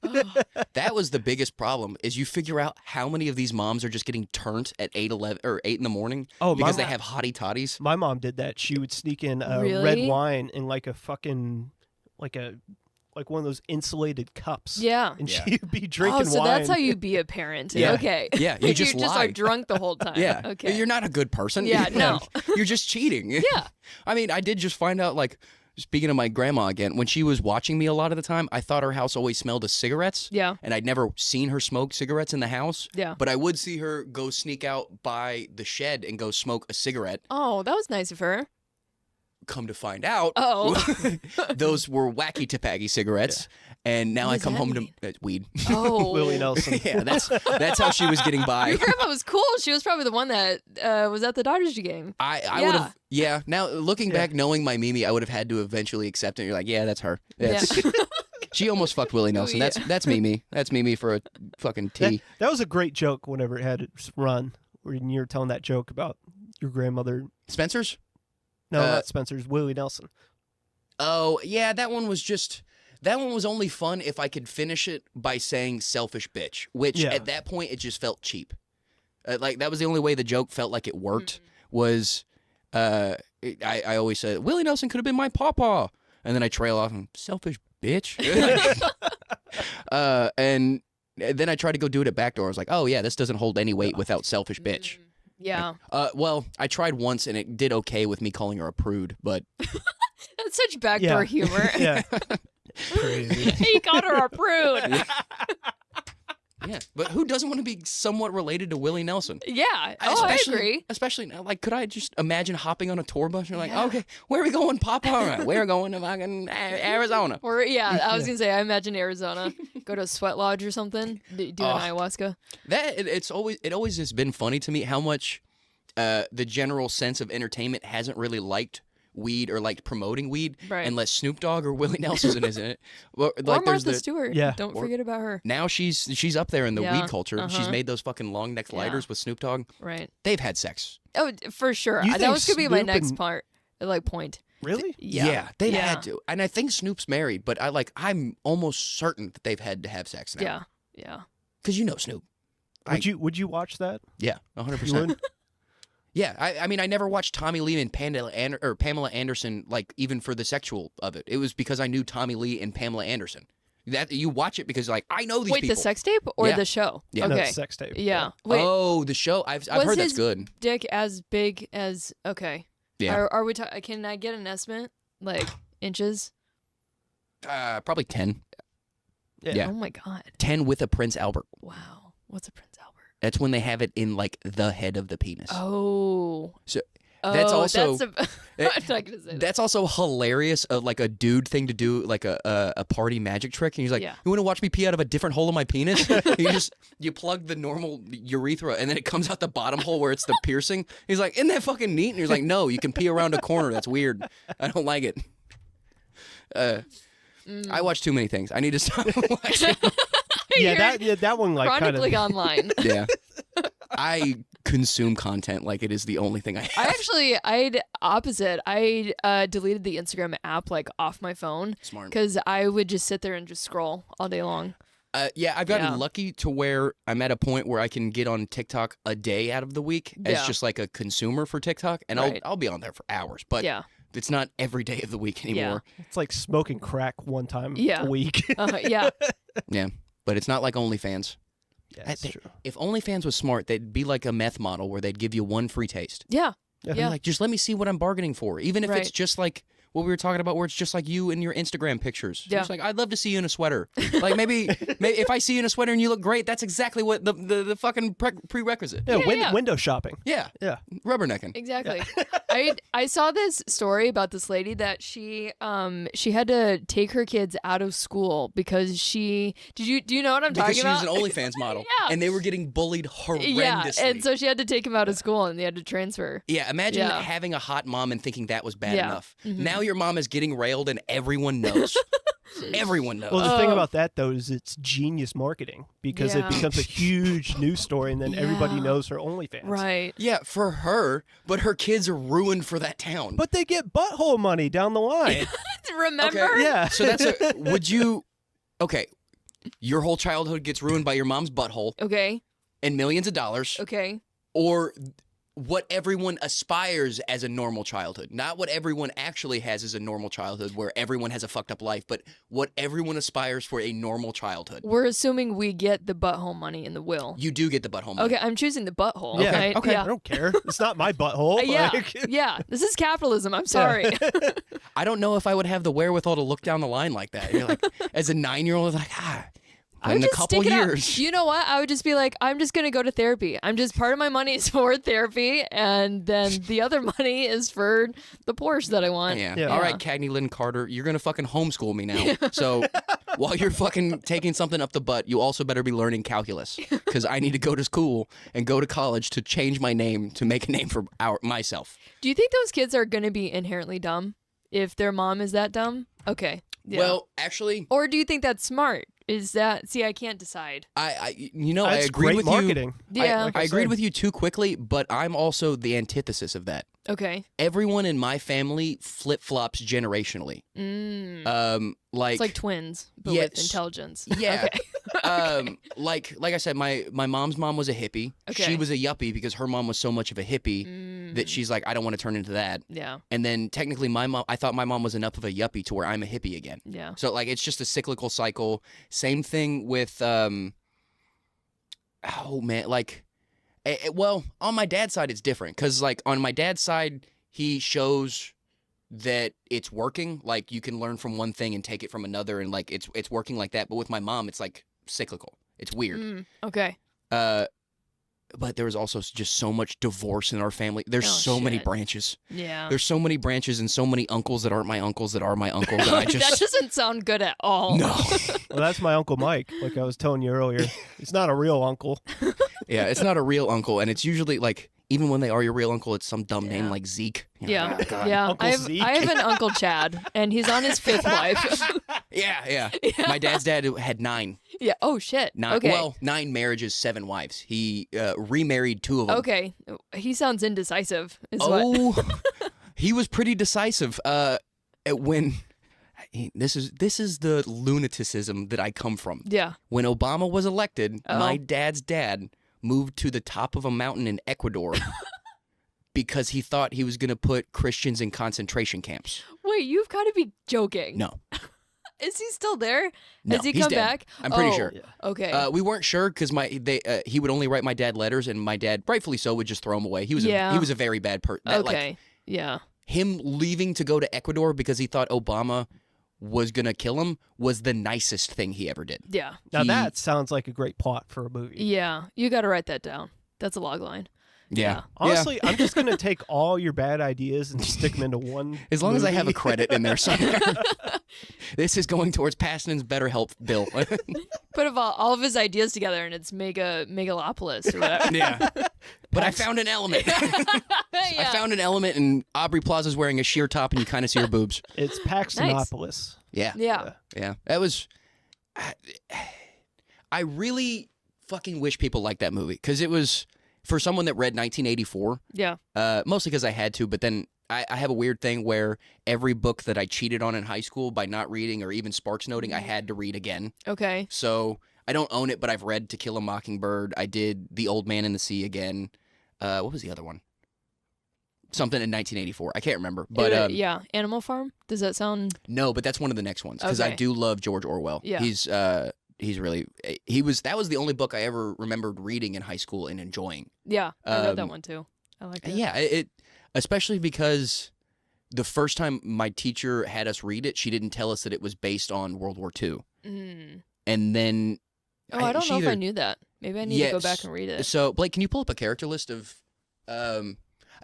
That was the biggest problem, is you figure out how many of these moms are just getting turned at 8 in the morning because they have hottie toddies. My mom did that. She would sneak in red wine in a fucking one of those insulated cups. Yeah. And she'd be drinking wine. So that's how you be a parent. Yeah. Okay. Yeah, you just You're just lie. drunk the whole time. Yeah. Okay. You're not a good person. Yeah, no. You're just cheating. Yeah. I mean, I did just find out, speaking of my grandma again, when she was watching me a lot of the time, I thought her house always smelled of cigarettes. Yeah. And I'd never seen her smoke cigarettes in the house. Yeah. But I would see her go sneak out by the shed and go smoke a cigarette. Oh, that was nice of her. Come to find out, those were wacky Tapaggy cigarettes. Yeah. And now I come home to weed. Oh. Willie Nelson. Yeah, that's how she was getting by. Your grandma was cool. She was probably the one that was at the Dodgers game. I would have, now looking back, knowing my Mimi, I would have had to eventually accept it. You're like, yeah, that's her. She almost fucked Willie Nelson. That's Mimi. That's Mimi for a fucking T. That was a great joke whenever it had its run, when you were telling that joke about your grandmother. Spencer's? No, not Spencer's. Willie Nelson. Oh, yeah, that one was only fun if I could finish it by saying selfish bitch, which at that point, it just felt cheap. That was the only way the joke felt like it worked, was I always said, Willie Nelson could have been my pawpaw. And then I trail off and, selfish bitch. And then I tried to go do it at Backdoor. I was like, oh, yeah, this doesn't hold any weight without selfish bitch. Yeah. Well, I tried once and it did okay with me calling her a prude, but that's such backdoor humor. Yeah. Crazy. He called her a prude. Yeah, but who doesn't want to be somewhat related to Willie Nelson? Yeah. I agree. Especially now, like, could I just imagine hopping on a tour bus? You're like, Yeah. okay, where are we going, Papa? All right, we're going to fucking Arizona. Or I was gonna say, I imagine Arizona. Go to a sweat lodge or something. Do an ayahuasca. It always has been funny to me how much the general sense of entertainment hasn't really liked weed or liked promoting weed unless Snoop Dogg or Willie Nelson is in it. Well, like, or Martha Stewart. Yeah. Don't forget about her. Now she's up there in the weed culture. Uh-huh. She's made those fucking long neck lighters with Snoop Dogg. Right. They've had sex. Oh, for sure. You That think was gonna be my Snoop next and- point. Really? Yeah. They've had to. And I think Snoop's married, but I'm almost certain that they've had to have sex now. Yeah. Because you know Snoop. Would you watch that? Yeah, 100%. You would? Yeah, I mean, I never watched Tommy Lee and Pamela Anderson, like, even for the sexual of it. It was because I knew Tommy Lee and Pamela Anderson. That you watch it because, like, I know these people. Wait, the sex tape or the show? Yeah. No, Okay. it's sex tape. Yeah. Wait. Oh, the show. I've heard that's good. Dick as big as Yeah. Are we? Can I get an estimate? Like inches? Probably 10. Yeah. Oh my god. 10 with a Prince Albert. Wow. What's a Prince Albert? That's when they have it in, like, the head of the penis. Oh. So that's also I'm not gonna say that. that's also hilarious. Like a dude thing to do, like a party magic trick. And he's like, Yeah. "You want to watch me pee out of a different hole in my penis?" you plug the normal urethra, and then it comes out the bottom hole where it's the piercing. He's like, "Isn't that fucking neat?" And he's like, "No, you can pee around a corner. That's weird. I don't like it." I watch too many things. I need to stop watching. That one like kind chronically of online. Yeah, I consume content like it is the only thing I have. I'd opposite. I deleted the Instagram app like off my phone. Smart. Because I would just sit there and just scroll all day long. I've gotten lucky to where I'm at a point where I can get on TikTok a day out of the week as just like a consumer for TikTok, and I'll be on there for hours. But it's not every day of the week anymore. It's like smoking crack one time Yeah. a week. Yeah. Yeah, but it's not like OnlyFans. Yeah, that's true. If OnlyFans was smart, they'd be like a meth model where they'd give you one free taste. Yeah. Yeah. Yeah. Like, just let me see what I'm bargaining for, even if it's Right. just like what we were talking about, where it's just like you in your Instagram pictures. Yeah. It's like, I'd love to see you in a sweater. Like maybe if I see you in a sweater and you look great, that's exactly what the fucking prerequisite. Yeah, Yeah. window shopping. Yeah, Yeah. rubbernecking. Exactly. I saw this story about this lady that she had to take her kids out of school because do you know what I'm Because talking she about? was an OnlyFans model, Yeah. and they were getting bullied horrendously. Yeah, and so she had to take him out of school and they had to transfer. Yeah, imagine Yeah. having a hot mom and thinking that was bad Yeah. enough. Mhm. Now your mom is getting railed and everyone knows. Everyone knows. Well, the thing Oh. about that though is it's genius marketing because it Yeah. becomes a huge news story, and then everybody Yeah. knows her OnlyFans. Right. Yeah, for her, but her kids are ruined for that town. But they get butthole money down the line. Remember? Okay. Yeah. So okay, your whole childhood gets ruined by your mom's butthole Okay. and millions of dollars, Okay. or what everyone aspires as a normal childhood. Not what everyone actually has as a normal childhood where everyone has a fucked up life, but what everyone aspires for a normal childhood. We're assuming we get the butthole money in the will. You do get the butthole money. Okay, I'm choosing the butthole. Yeah. Right? Okay. Yeah. I don't care. It's not my butthole. Yeah. Like- Yeah. This is capitalism. I'm sorry. I don't know if I would have the wherewithal to look down the line like that. You're like, as a 9-year-old, like, I would in a just couple stick it out. years. You know what? I would just be like, I'm just gonna go to therapy. I'm just part of my money is for therapy, and then the other money is for the Porsche that I want. Yeah. Yeah. All right, Cagney Lynn Carter, you're gonna fucking homeschool me now. So while you're fucking taking something up the butt, you also better be learning calculus because I need to go to school and go to college to change my name to make a name for myself. Do you think those kids are gonna be inherently dumb if their mom is that dumb? Okay. Yeah. Well, actually, or do you think that's smart? Is that I can't decide. I That's agree great with marketing. you. Yeah. Like I I agreed said. with you too quickly, but I'm also the antithesis of that. Okay. Everyone in my family flip flops generationally. Like It's like twins, but Yes. with intelligence. Yeah. Okay. like I said, my mom's mom was a hippie. Okay. She was a yuppie because her mom was so much of a hippie that she's like, I don't want to turn into that. Yeah. And then technically I thought my mom was enough of a yuppie to where I'm a hippie again. Yeah. So like it's just a cyclical cycle. Same thing with well, on my dad's side it's different cuz like on my dad's side he shows that it's working, like you can learn from one thing and take it from another and like it's working like that, but with my mom it's like cyclical. It's weird. Okay. But there was also just so much divorce in our family. There's so many branches. Yeah. There's so many branches and so many uncles that aren't my uncles that are my uncles. And I just... That doesn't sound good at all. No. Well, that's my Uncle Mike, like I was telling you earlier. He's not a real uncle. Yeah, it's not a real uncle. And it's usually like, even when they are your real uncle, it's some dumb name like Zeke. Yeah. Uncle I Zeke. have an Uncle Chad, and he's on his 5th wife. Yeah. My dad's dad had 9. Yeah. Oh, shit. 9. Okay. Well, 9 marriages, 7 wives. He remarried 2 of them. Okay. He sounds indecisive. What... He was pretty decisive. When this is the lunaticism that I come from. Yeah. When Obama was elected, my dad's dad moved to the top of a mountain in Ecuador because he thought he was going to put Christians in concentration camps. Wait, you've got to be joking. No. Is he still there? No, Has he he's come dead. back? I'm pretty sure. Yeah. Okay. We weren't sure because he would only write my dad letters, and my dad, rightfully so, would just throw them away. He was a very bad person. Okay. Yeah. Him leaving to go to Ecuador because he thought Obama was gonna kill him was the nicest thing he ever did. Yeah. Now that sounds like a great plot for a movie. Yeah. You got to write that down. That's a log line. Yeah. Honestly, I'm just gonna take all your bad ideas and stick them into one. As long as I have a movie. credit in there somewhere. This is going towards Paxton's better health bill. Put all of his ideas together, and it's Megalopolis or whatever. Yeah. But I found an element. I found an element, and Aubrey Plaza's wearing a sheer top, and you kind of see her boobs. It's Paxtonopolis. Yeah. Yeah. Yeah. That was... I really fucking wish people liked that movie, because it was... For someone that read 1984, Yeah. mostly because I had to, but then I have a weird thing where every book that I cheated on in high school by not reading or even Sparks noting, I had to read again. Okay. So I don't own it, but I've read To Kill a Mockingbird. I did The Old Man in the Sea again. What was the other one? Something in 1984. I can't remember. But yeah, Animal Farm. Does that sound? No, but that's one of the next ones because I Okay. do love George Orwell. Yeah. He's really that was the only book I ever remembered reading in high school and enjoying. Yeah, I read that Um, one too. I like it. Yeah, it especially because the first time my teacher had us read it, she didn't tell us that it was based on World War II. Mm. And then Oh, I don't know if I knew that. Maybe I need to go back and read it. So, Blake, can you pull up a character list of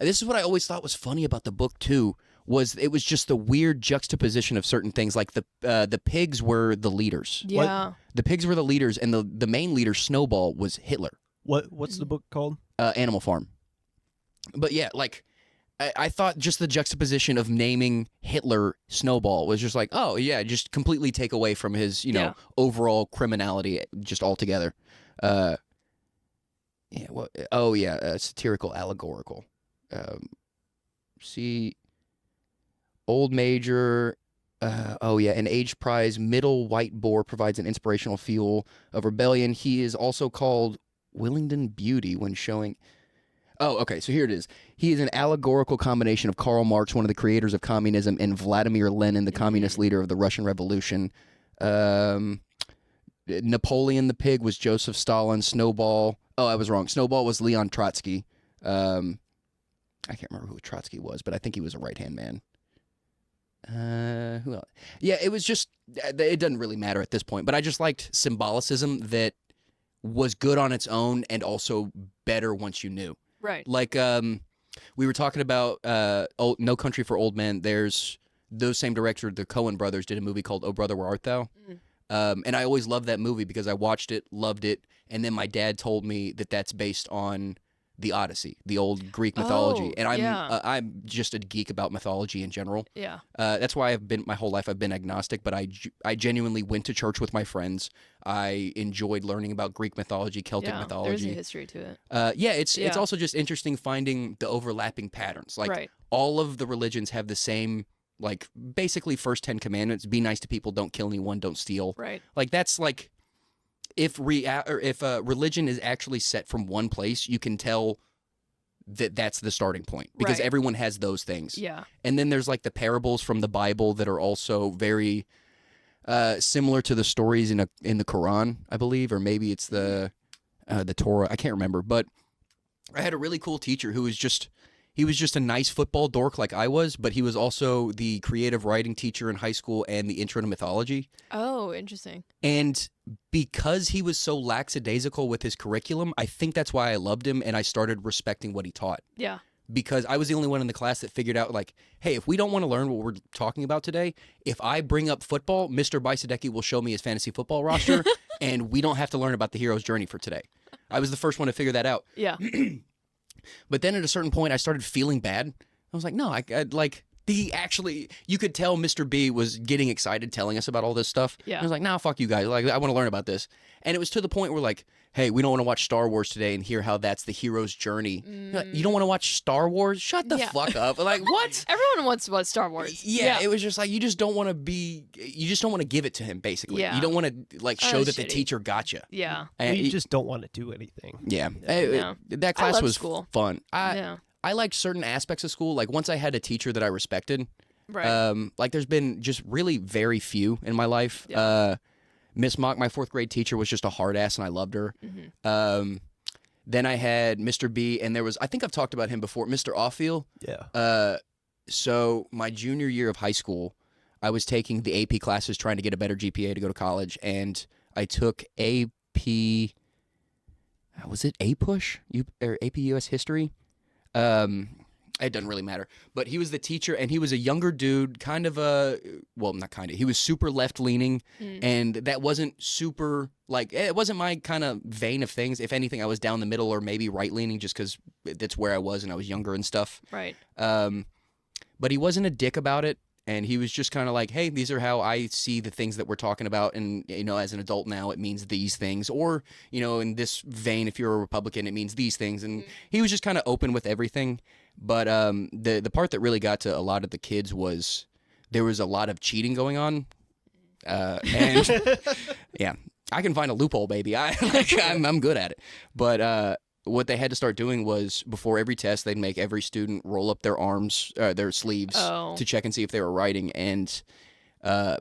this is what I always thought was funny about the book too, was it was just the weird juxtaposition of certain things, like the pigs were the leaders. Yeah. The pigs were the leaders, and the main leader, Snowball, was Hitler. What's the book called? Animal Farm. But yeah, like I thought just the juxtaposition of naming Hitler Snowball was just like, oh yeah, just completely take away from his overall criminality just altogether. Satirical, allegorical. See, Old Major. An age prize middle white boar provides an inspirational fuel of rebellion. He is also called Willingdon Beauty when showing... Oh, okay, so here it is. He is an allegorical combination of Karl Marx, one of the creators of communism, and Vladimir Lenin, the communist leader of the Russian Revolution. Napoleon the pig was Joseph Stalin. Snowball... Oh, I was wrong. Snowball was Leon Trotsky. I can't remember who Trotsky was, but I think he was a right-hand man. Who else? Yeah, it was just, it doesn't really matter at this point, but I just liked symbolicism that was good on its own and also better once you knew. Right. Like, we were talking about No Country for Old Men. There's those same director, the Coen brothers, did a movie called Oh Brother, Where Art Thou? And I always loved that movie because I watched it, loved it, and then my dad told me that that's based on the Odyssey, the old Greek mythology. And I'm just a geek about mythology in general. Yeah. That's why my whole life I've been agnostic, but I genuinely went to church with my friends. I enjoyed learning about Greek mythology, Celtic mythology. There's a history to it. It's also just interesting finding the overlapping patterns. Like all of the religions have the same, like basically first 10 commandments: be nice to people, don't kill anyone, don't steal. Right. Like that's like if religion is actually set from one place, you can tell that that's the starting point because everyone has those things. Yeah. And then there's like the parables from the Bible that are also very similar to the stories in the Quran, I believe, or maybe it's the Torah. I can't remember, but I had a really cool teacher who was just he was just a nice football dork like I was, but he was also the creative writing teacher in high school and the intro to mythology. Oh, interesting. And because he was so lackadaisical with his curriculum, I think that's why I loved him and I started respecting what he taught. Yeah. Because I was the only one in the class that figured out, like, hey, if we don't want to learn what we're talking about today, if I bring up football, Mr. Bajsadecki will show me his fantasy football roster, and we don't have to learn about the hero's journey for today. I was the first one to figure that out. Yeah. But then at a certain point, I started feeling bad. I was like, no, I like, you could tell Mr. B was getting excited telling us about all this stuff. Yeah. I was like, nah, fuck you guys. Like, I want to learn about this. And it was to the point where, like, hey, we don't want to watch Star Wars today and hear how that's the hero's journey. Like, you don't want to watch Star Wars? Shut the fuck up. Like, what? Everyone wants to watch Star Wars. Yeah, it was just like, you just don't want to give it to him, basically. Yeah. You don't want to, like, show that the teacher gotcha. Yeah. And you just don't want to do anything. Yeah. Yeah. That class was school. fun. Yeah. I liked certain aspects of school. Like, once I had a teacher that I respected, Right. like, there's been just really very few in my life. Yeah. Miss Mock, my 4th grade teacher, was just a hard ass, and I loved her. Mm-hmm. Then I had Mr. B, and there was, I think I've talked about him before, Mr. Offield. Yeah. So my junior year of high school, I was taking the AP classes trying to get a better GPA to go to college, and I took AP, was it APUSH? Or AP US History? It doesn't really matter. But he was the teacher, and he was a younger dude, kind of not kind of, he was super left-leaning, and that wasn't super, like, it wasn't my kind of vein of things. If anything, I was down the middle or maybe right-leaning just because that's where I was and I was younger and stuff. Right. But he wasn't a dick about it, and he was just kind of like, hey, these are how I see the things that we're talking about, and, you know, as an adult now, it means these things. Or, you know, in this vein, if you're a Republican, it means these things. And he was just kind of open with everything. But the part that really got to a lot of the kids was there was a lot of cheating going on, and yeah, I can find a loophole, baby. I'm good at it. But what they had to start doing was before every test, they'd make every student roll up their arms, their sleeves, to check and see if they were writing. And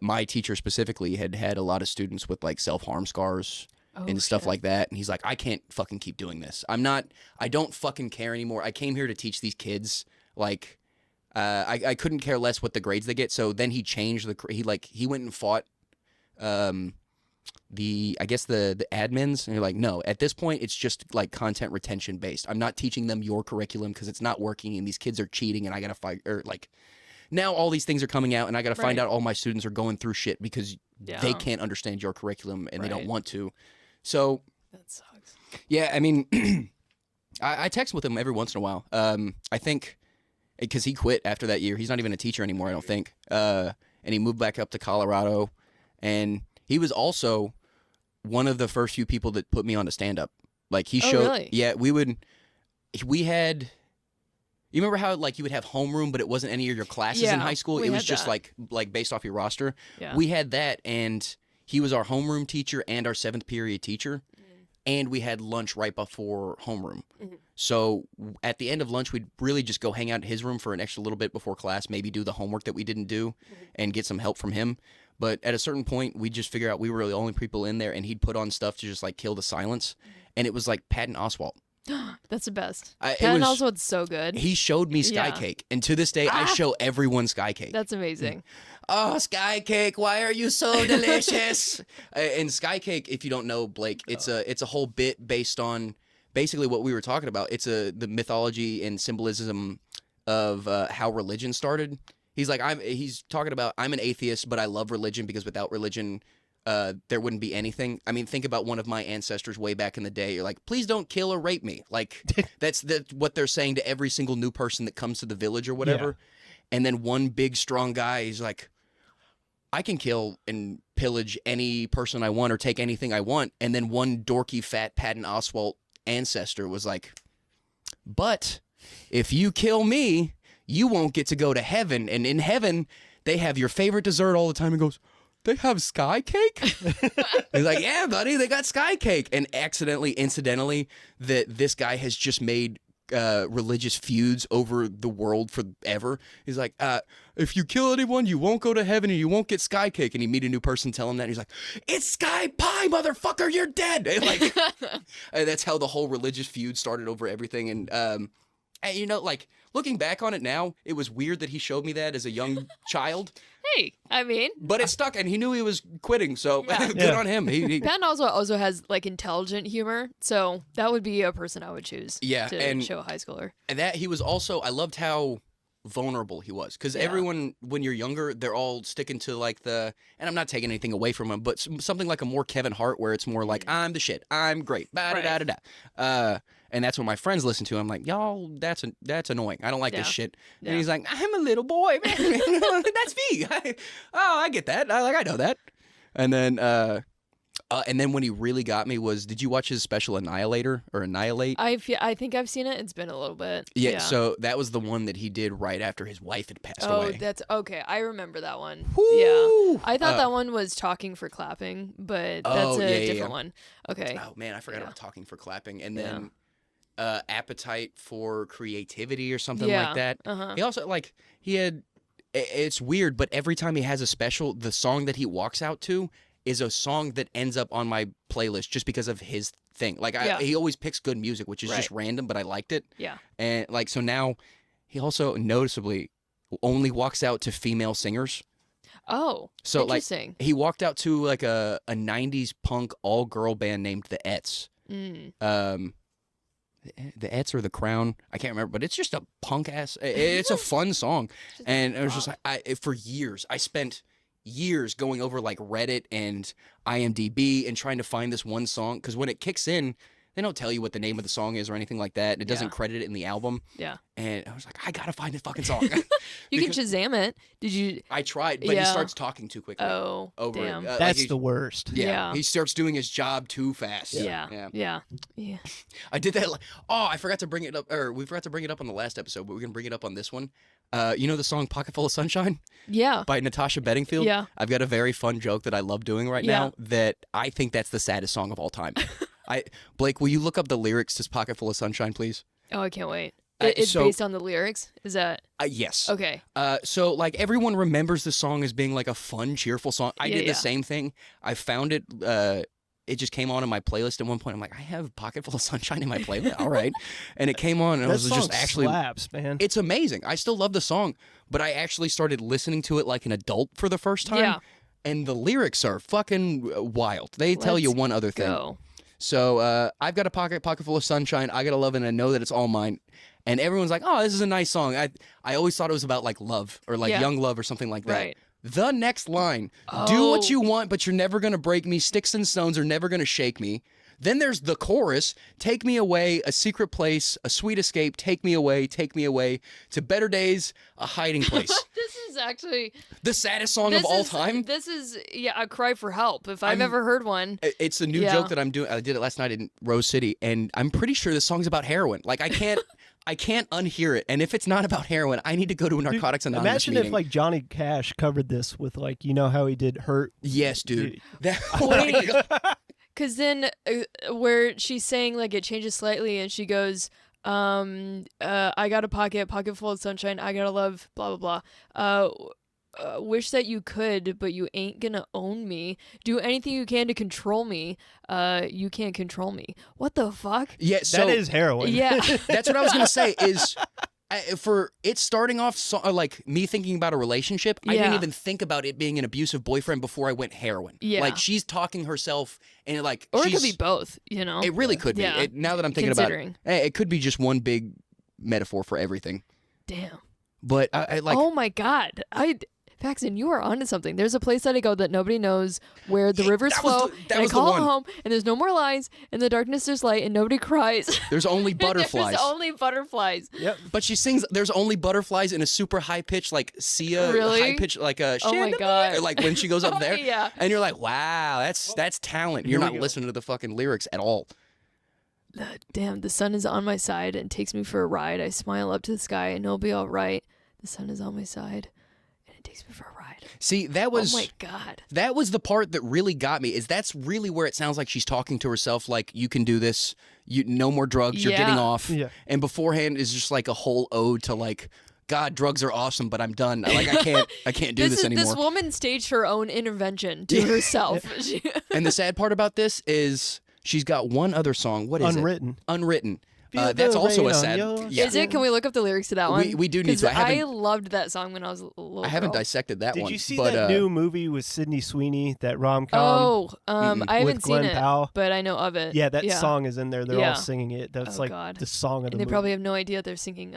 my teacher specifically had a lot of students with like self-harm scars. And stuff like that. And he's like, I can't fucking keep doing this. I don't fucking care anymore. I came here to teach these kids. Like, I couldn't care less what the grades they get. So then he changed he went and fought, the admins. And you're like, no, at this point, it's just like content retention based. I'm not teaching them your curriculum because it's not working and these kids are cheating and I got to fight, or like, now all these things are coming out and I got to find out all my students are going through shit because they can't understand your curriculum and they don't want to. So that sucks. Yeah, I mean, I text with him every once in a while. I think because he quit after that year. He's not even a teacher anymore, I don't think. And he moved back up to Colorado. And he was also one of the first few people that put me on to stand-up. Like, he showed... Really? Yeah, we had... You remember how, like, you would have homeroom, but it wasn't any of your classes in high school? It was just, like based off your roster. Yeah. We had that, and he was our homeroom teacher and our 7th period teacher. And we had lunch right before homeroom. So at the end of lunch, we'd really just go hang out in his room for an extra little bit before class, maybe do the homework that we didn't do and get some help from him. But at a certain point, we'd just figure out we were the only people in there, and he'd put on stuff to just, like, kill the silence. And it was like Patton Oswald. That's the best. Patton Oswald's so good. He showed me Sky Cake, and to this day, I show everyone Sky Cake. That's amazing. Oh, Sky Cake, why are you so delicious? And Sky Cake, if you don't know, Blake, it's a whole bit based on basically what we were talking about. It's the mythology and symbolism of how religion started. He's talking about, I'm an atheist, but I love religion because without religion, there wouldn't be anything. I mean, think about one of my ancestors way back in the day. You're like, please don't kill or rape me. Like, that's what they're saying to every single new person that comes to the village or whatever. Yeah. And then one big, strong guy is like, I can kill and pillage any person I want or take anything I want. And then one dorky, fat Patton Oswalt ancestor was like, but if you kill me, you won't get to go to heaven. And in heaven, they have your favorite dessert all the time. And goes, they have Sky Cake? He's like, yeah, buddy, they got Sky Cake. And incidentally, that this guy has just made religious feuds over the world forever. He's like, if you kill anyone, you won't go to heaven and you won't get Sky Cake. And you meet a new person, tell him that. And he's like, it's Sky Pie, motherfucker, you're dead. And like, and that's how the whole religious feud started over everything. And And, you know, like, looking back on it now, it was weird that he showed me that as a young child. Hey, I mean. But it stuck, and he knew he was quitting, so good on him. Patton Oswalt also has, like, intelligent humor, so that would be a person I would choose to show a high schooler. And that he was also, I loved how vulnerable he was, because everyone, when you're younger, they're all sticking to, like, and I'm not taking anything away from him, but something like a more Kevin Hart, where it's more like, I'm the shit, I'm great, da-da-da-da-da. And that's what my friends listen to. I'm like, y'all, that's annoying. I don't like this shit. And he's like, I'm a little boy, man. That's me. I get that. I know that. And then when he really got me was, did you watch his special Annihilate? I think I've seen it. It's been a little bit. Yeah, so that was the one that he did right after his wife had passed away. Oh, that's okay. I remember that one. Woo! Yeah. I thought that one was Talking for Clapping, but that's a different one. Okay. Oh, man, I forgot about Talking for Clapping. And then Appetite for Creativity or something like that. He also, like, it's weird, but every time he has a special, the song that he walks out to is a song that ends up on my playlist just because of his thing. Like, he always picks good music, which is just random, but I liked it. Yeah. And, like, so now he also noticeably only walks out to female singers. Oh, so, interesting. Like, he walked out to, like, a 90s punk all-girl band named The Ets. The Ets or The Crown, I can't remember, but it's just a punk-ass, it's a fun song. And it was just like, for years, I spent years going over like Reddit and IMDb and trying to find this one song, because when it kicks in, they don't tell you what the name of the song is or anything like that. It doesn't credit it in the album. Yeah. And I was like, I gotta find this fucking song. You can Shazam it. Did you? I tried, but he starts talking too quickly. Oh, over damn. That's the worst. Yeah. He starts doing his job too fast. Yeah. I did that. I forgot to bring it up, or we forgot to bring it up on the last episode, but we're gonna bring it up on this one. You know the song "Pocket Full of Sunshine"? Yeah. By Natasha Bedingfield. Yeah. I've got a very fun joke that I love doing right now. That I think that's the saddest song of all time. Blake, will you look up the lyrics to "Pocket Full of Sunshine," please? Oh, I can't wait. It's based on the lyrics? Is that? Yes. Okay. So, like, everyone remembers the song as being, like, a fun, cheerful song. I did the same thing. I found it. It just came on in my playlist at one point. I'm like, I have "Pocket Full of Sunshine" in my playlist. All right. And it came on, and it was just actually slaps, man. It's amazing. I still love the song, but I actually started listening to it like an adult for the first time. Yeah. And the lyrics are fucking wild. They tell you one other thing. So I've got a pocket full of sunshine. I got a love, and I know that it's all mine. And everyone's like, oh, this is a nice song. I always thought it was about, like, love or, like, young love or something like that. Right. The next line, do what you want, but you're never going to break me. Sticks and stones are never going to shake me. Then there's the chorus, take me away, a secret place, a sweet escape, take me away to better days, a hiding place. This is actually the saddest song of all time. This is a cry for help if I've ever heard one. It's a new joke that I'm doing. I did it last night in Rose City, and I'm pretty sure this song's about heroin. Like, I can't unhear it. And if it's not about heroin, I need to go to a Narcotics Anonymous meeting. Imagine if, like, Johnny Cash covered this with, like, you know how he did Hurt? Yes, dude. Wait. Because then where she's saying, like, it changes slightly, and she goes, I got a pocket full of sunshine, I got a love, blah, blah, blah. Wish that you could, but you ain't gonna own me. Do anything you can to control me. You can't control me. What the fuck? Yeah, so that is heroin. Yeah. That's what I was gonna say is... for it starting off like me thinking about a relationship, I didn't even think about it being an abusive boyfriend before I went heroin. Yeah. Like, she's talking herself, and, like, or it could be both, you know? It really could be. Yeah. Now that I'm thinking about it, it could be just one big metaphor for everything. Damn. But I like... Oh my God. Paxton, you are onto something. There's a place that I go that nobody knows where the rivers flow. And I call home, and there's no more lies. In the darkness, there's light, and nobody cries. There's only butterflies. There's only butterflies. Yep. But she sings, there's only butterflies in a super high pitch, like Sia, high pitch, like a oh my God. Like when she goes up there. Yeah. And you're like, wow, that's talent. You're not listening to the fucking lyrics at all. Damn, the sun is on my side and takes me for a ride. I smile up to the sky and it'll be all right. The sun is on my side and it takes me for a ride. See, that was... Oh my God. That was the part that really got me, is that's really where it sounds like she's talking to herself, like, you can do this, no more drugs, you're getting off. Yeah. And beforehand is just like a whole ode to, like, God, drugs are awesome, but I'm done. Like, I can't do this anymore. This woman staged her own intervention to herself. And the sad part about this is she's got one other song. What is Unwritten. it? Unwritten. That's also a sad. Yeah. Is it? Can we look up the lyrics to that one? We do need to. I loved that song when I was a little I haven't girl. dissected that one. Did you see but, that new movie with Sydney Sweeney, that rom-com? I haven't seen Glenn it, Powell? but I know of it. Yeah, that song is in there. They're all singing it. That's God. the song of the movie. And they movie. probably have no idea they're singing.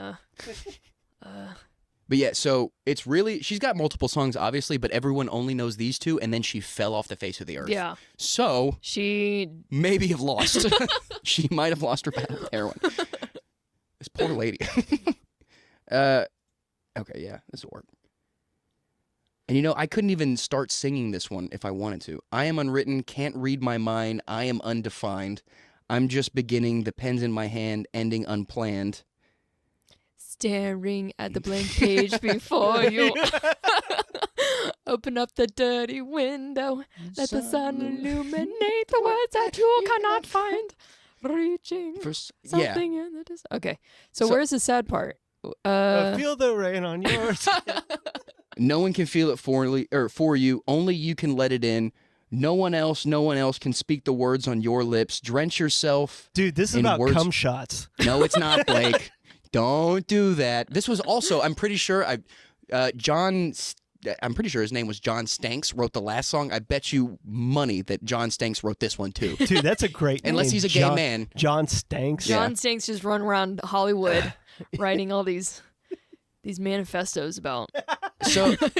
But yeah, so it's really, she's got multiple songs, obviously, but everyone only knows these two, and then she fell off the face of the earth. Yeah. So she maybe have lost. She might have lost her battle with heroin. This poor lady. Okay, yeah, this will work. And I couldn't even start singing this one if I wanted to. I am unwritten, can't read my mind, I am undefined. I'm just beginning, the pen's in my hand, ending unplanned. Staring at the blank page before you. Open up the dirty window. Let the sun illuminate the words that you cannot find. Reaching for something in the distance. Okay, so where's the sad part? Feel the rain on yours. No one can feel it for you. Only you can let it in. No one else can speak the words on your lips. Drench yourself. Dude, this is about cum shots. No, it's not, Blake. Don't do that. This was also, I'm pretty sure his name was John Stanks, wrote the last song. I bet you money that John Stanks wrote this one too. Dude, that's a great name. Unless he's a gay man. John Stanks. John Stanks just run around Hollywood writing all these manifestos about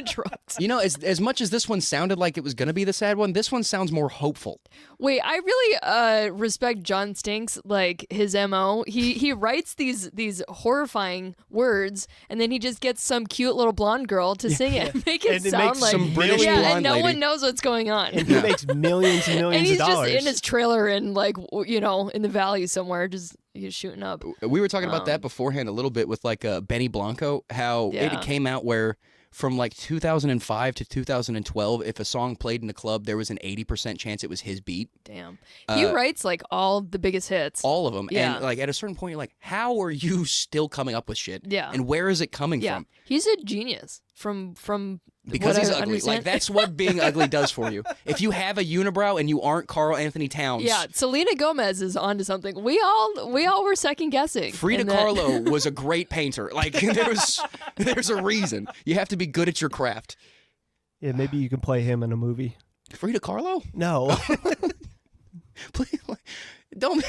drugs. As much as this one sounded like it was going to be the sad one, this one sounds more hopeful. Wait, I really respect John Stanks, like his MO. He writes these horrifying words, and then he just gets some cute little blonde girl to sing it, make it sound like some British blonde and no lady. one knows what's going on. And he makes millions and millions and he's of dollars. just in his trailer in in the valley somewhere, just he's shooting up. We were talking about that beforehand a little bit with Benny Blanco, how it came out where from 2005 to 2012, if a song played in a club, there was an 80% chance it was his beat. Damn. He writes all the biggest hits. All of them. Yeah. And at a certain point, you're like, how are you still coming up with shit? Yeah. And where is it coming from? He's a genius from because what he's I ugly. understand. That's what being ugly does for you. If you have a unibrow and you aren't Carl Anthony Towns. Yeah, Selena Gomez is onto something. We all were second guessing. Frida Kahlo was a great painter. There's a reason. You have to be good at your craft. Yeah, maybe you can play him in a movie. Frida Kahlo? No. Please, don't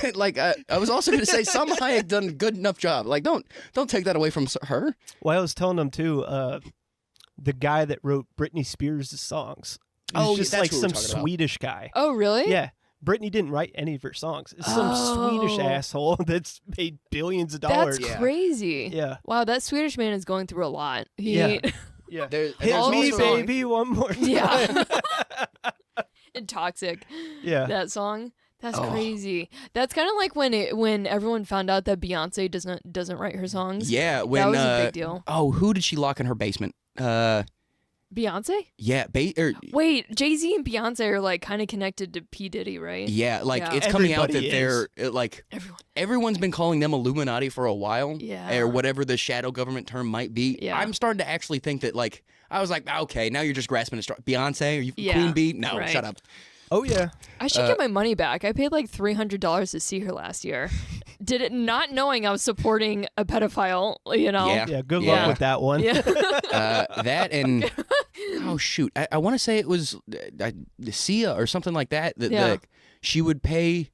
I was also going to say Salma Hayek done a good enough job. Don't take that away from her. Well, I was telling them too. The guy that wrote Britney Spears' songs. He's just that's who we're some talking about. Swedish guy. Oh, really? Yeah. Britney didn't write any of her songs. It's some Swedish asshole that's paid billions of dollars. That's crazy. Yeah. Wow, that Swedish man is going through a lot. Yeah. There's Hit me, also- baby, one more time. Yeah. And Toxic. Yeah. That song. That's crazy. That's kind of like when everyone found out that Beyonce doesn't write her songs. Yeah, when that was a big deal. Oh, who did she lock in her basement? Beyonce? Yeah, Wait, Jay-Z and Beyonce are kind of connected to P. Diddy, right? yeah, it's coming out that Everybody they're Everyone. everyone's been calling them Illuminati for a while. Yeah. Or whatever the shadow government term might be. Yeah. I'm starting to actually think that I was like, okay, now you're just grasping at straw. Beyonce, are you Yeah, Queen Bee? No, right. shut up. Oh, yeah. I should get my money back. I paid $300 to see her last year. Did it not knowing I was supporting a pedophile, Yeah. Yeah, good Yeah. luck with that one. Yeah. That and oh shoot, I want to say it was Sia or something like that. That she would pay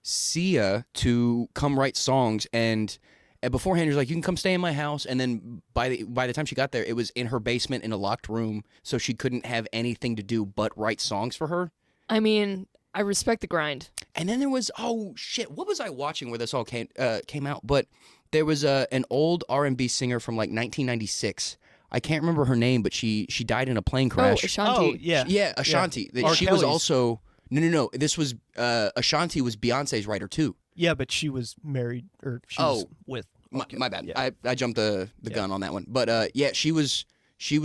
Sia to come write songs, and beforehand, you're like, you can come stay in my house, and then by the time she got there, it was in her basement in a locked room, so she couldn't have anything to do but write songs for her. I mean, I respect the grind. And then there was what was I watching where this all came out? But there was an old R&B singer from 1996. I can't remember her name, but she died in a plane crash. Oh, Ashanti. Oh, yeah. Yeah, Ashanti. Yeah. R. She was Kelly's. also no. This was Ashanti was Beyonce's writer too. Yeah, but she was married, or she was with. My bad. Yeah. I jumped the gun on that one. But she was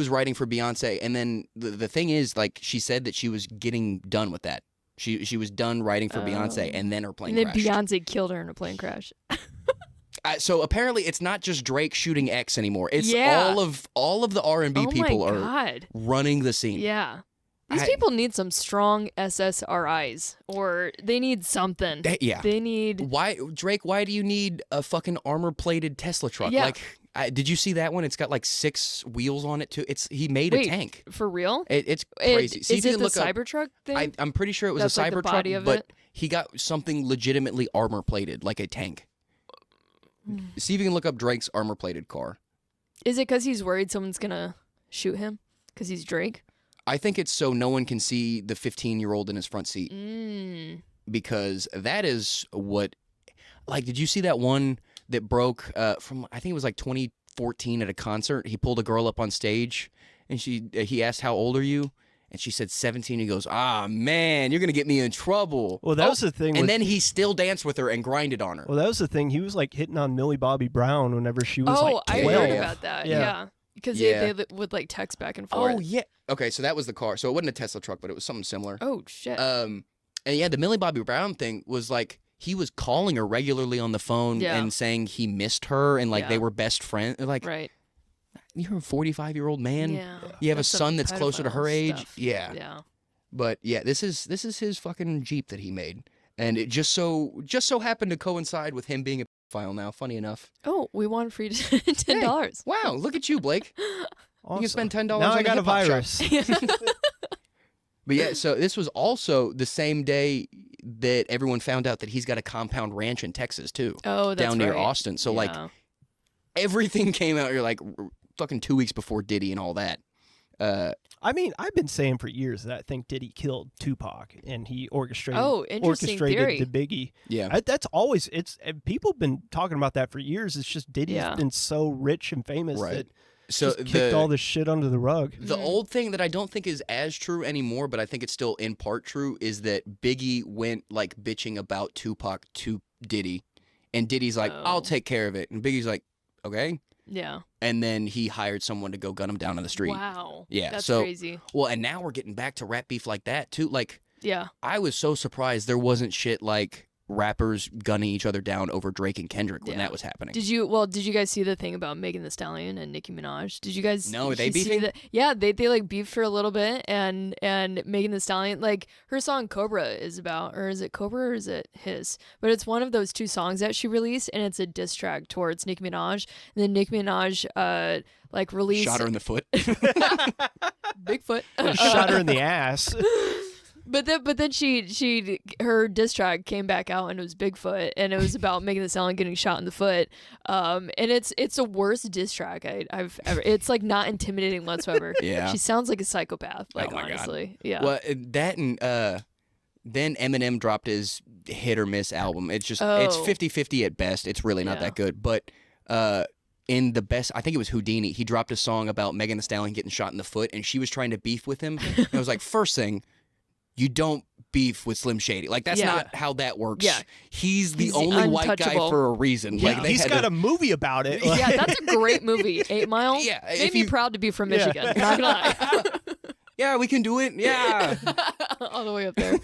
writing for Beyonce, and then the thing is, she said that she was getting done with that. She was done writing for Beyonce, and then her plane And then crashed. Beyonce killed her in a plane crash. So apparently, it's not just Drake shooting X anymore. It's Yeah. all of the R&B Oh people my are God. running the scene. Yeah. These people need some strong SSRIs, or they need something. They need... Why, Drake, why do you need a fucking armor-plated Tesla truck? Yeah. Like, did you see that one? It's got like 6 wheels on it, too. He made a tank. For real? It's crazy. Is it the Cybertruck thing? I'm pretty sure it was a Cybertruck, but he got something legitimately armor-plated, like a tank. See if you can look up Drake's armor-plated car. Is it because he's worried someone's going to shoot him? Because he's Drake? I think it's so no one can see the 15-year-old in his front seat. Because that is what... Like, did you see that one that broke from, I think it was like 2014 at a concert? He pulled a girl up on stage, and he asked, how old are you? And she said 17. He goes, man, you're going to get me in trouble. Well, that was the thing. And then he still danced with her and grinded on her. Well, that was the thing. He was like hitting on Millie Bobby Brown whenever she was like 12. I heard about that. Yeah. Because they would like text back and forth. Oh, yeah. Okay, so that was the car. So it wasn't a Tesla truck, but it was something similar. Oh, shit. And yeah, the Millie Bobby Brown thing was like, he was calling her regularly on the phone and saying he missed her and like they were best friends. Like, right. You're a 45-year-old man. Yeah. You have a son that's closer to her age. Stuff. Yeah. Yeah. But yeah, this is his fucking Jeep that he made, and it just so happened to coincide with him being a pedophile now. Funny enough. Oh, we won free $10. Hey, wow, look at you, Blake. Awesome. You can spend $10 now on I got a virus. But yeah, so this was also the same day that everyone found out that he's got a compound ranch in Texas too. Oh, that's down near Austin. So like everything came out. You're like fucking 2 weeks before Diddy and all that. I mean, I've been saying for years that I think Diddy killed Tupac and he orchestrated theory. the Biggie. Yeah, that's always people have been talking about that for years. It's just Diddy's been so rich and famous that just kicked all this shit under the rug. The old thing that I don't think is as true anymore, but I think it's still in part true, is that Biggie went like bitching about Tupac to Diddy, and Diddy's like, "I'll take care of it," and Biggie's like, "Okay." Yeah. And then he hired someone to go gun him down on the street. Wow. Yeah. That's so crazy. Well, and now we're getting back to rap beef like that too. Like, yeah, I was so surprised there wasn't shit like rappers gunning each other down over Drake and Kendrick when that was happening. Did you guys see the thing about Megan Thee Stallion and Nicki Minaj? Did you guys No, are they beefing? Yeah, they like beefed for a little bit, and Megan Thee Stallion, like her song Cobra is about, or is it Cobra or is it his? But it's one of those 2 songs that she released, and it's a diss track towards Nicki Minaj. And then Nicki Minaj like released shot her in the foot. Bigfoot. Shot her in the ass. But then her diss track came back out and it was Bigfoot, and it was about Megan Thee Stallion getting shot in the foot. And it's the worst diss track I've ever. It's like not intimidating whatsoever. Yeah, she sounds like a psychopath. Like, honestly, God. Yeah. Well, that and then Eminem dropped his hit or miss album. It's just it's 50-50 at best. It's really not that good. But in the best, I think it was Houdini. He dropped a song about Megan Thee Stallion getting shot in the foot, and she was trying to beef with him. And I was like, first thing, you don't beef with Slim Shady. Like, that's not how that works. Yeah. He's the only white guy for a reason. Yeah. Like, he's got a movie about it. Yeah, that's a great movie. 8 Mile. Yeah, made me proud to be from Michigan. Not gonna lie. Yeah, we can do it. Yeah. All the way up there.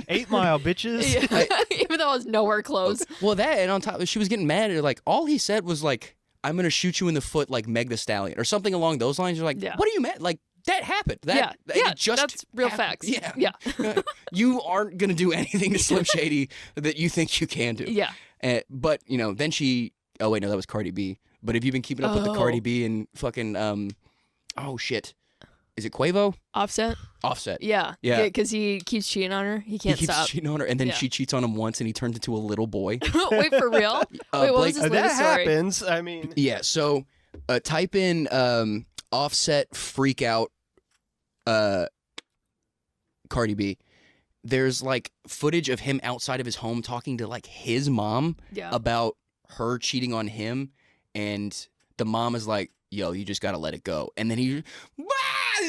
8 Mile, bitches. Yeah. Even though I was nowhere close. Well, that, and on top, she was getting mad at her. Like, all he said was like, I'm going to shoot you in the foot like Meg the Stallion or something along those lines. You're like, what are you mad? Like, that happened. That just that's real happened. facts. Yeah. You aren't going to do anything to Slim Shady that you think you can do. Yeah. But, you know, then oh, wait, no, that was Cardi B. But have you been keeping up with the Cardi B and fucking, oh, shit. Is it Quavo? Offset. Yeah. Because he keeps cheating on her. He can't stop. He keeps cheating on her, and then she cheats on him once, and he turns into a little boy. Wait, for real? Wait, what was his latest story? That happens. I mean. Yeah. So, type in Offset freak out Cardi B. There's like footage of him outside of his home talking to like his mom about her cheating on him, and the mom is like, "Yo, you just gotta let it go." And then he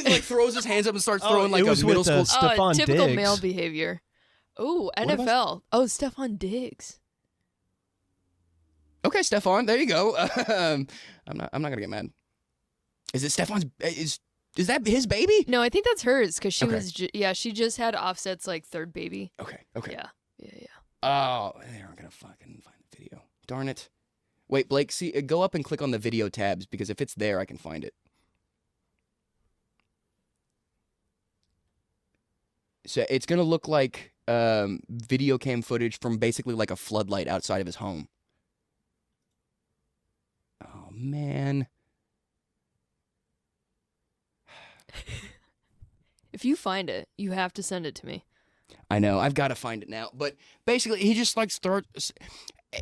like throws his hands up and starts throwing like a middle school. Typical Diggs. male behavior. Oh, NFL. Oh, Stephon Diggs. Okay, Stephon, there you go. I'm not gonna get mad. Is it Stephon's? Is that his baby? No, I think that's hers because she was. She just had Offset's like 3rd baby. Okay. Yeah. Oh, they aren't gonna fucking find the video. Darn it. Wait, Blake, see, go up and click on the video tabs, because if it's there, I can find it. So it's gonna look like video cam footage from basically like a floodlight outside of his home. Oh man. If you find it, you have to send it to me. I know. I've got to find it now. But basically, he just like starts.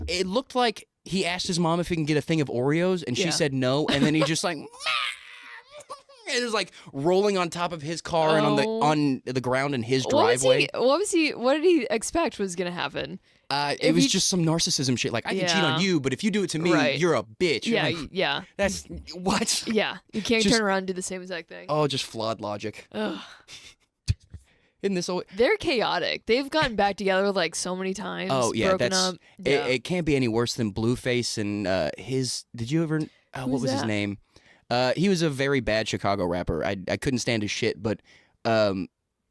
It looked like he asked his mom if he can get a thing of Oreos, and she said no. And then he just like, it was like rolling on top of his car and on the ground in his driveway. What did he expect was gonna happen? It was just some narcissism shit. Like, I can cheat on you, but if you do it to me, you're a bitch. Yeah, like, yeah. That's what? Yeah, you can't turn around and do the same exact thing. Oh, just flawed logic. Ugh. Isn't this always... They're chaotic. They've gotten back together like so many times. Oh yeah, broken up. It can't be any worse than Blueface and his. Did you ever? What was his name? He was a very bad Chicago rapper. I couldn't stand his shit, but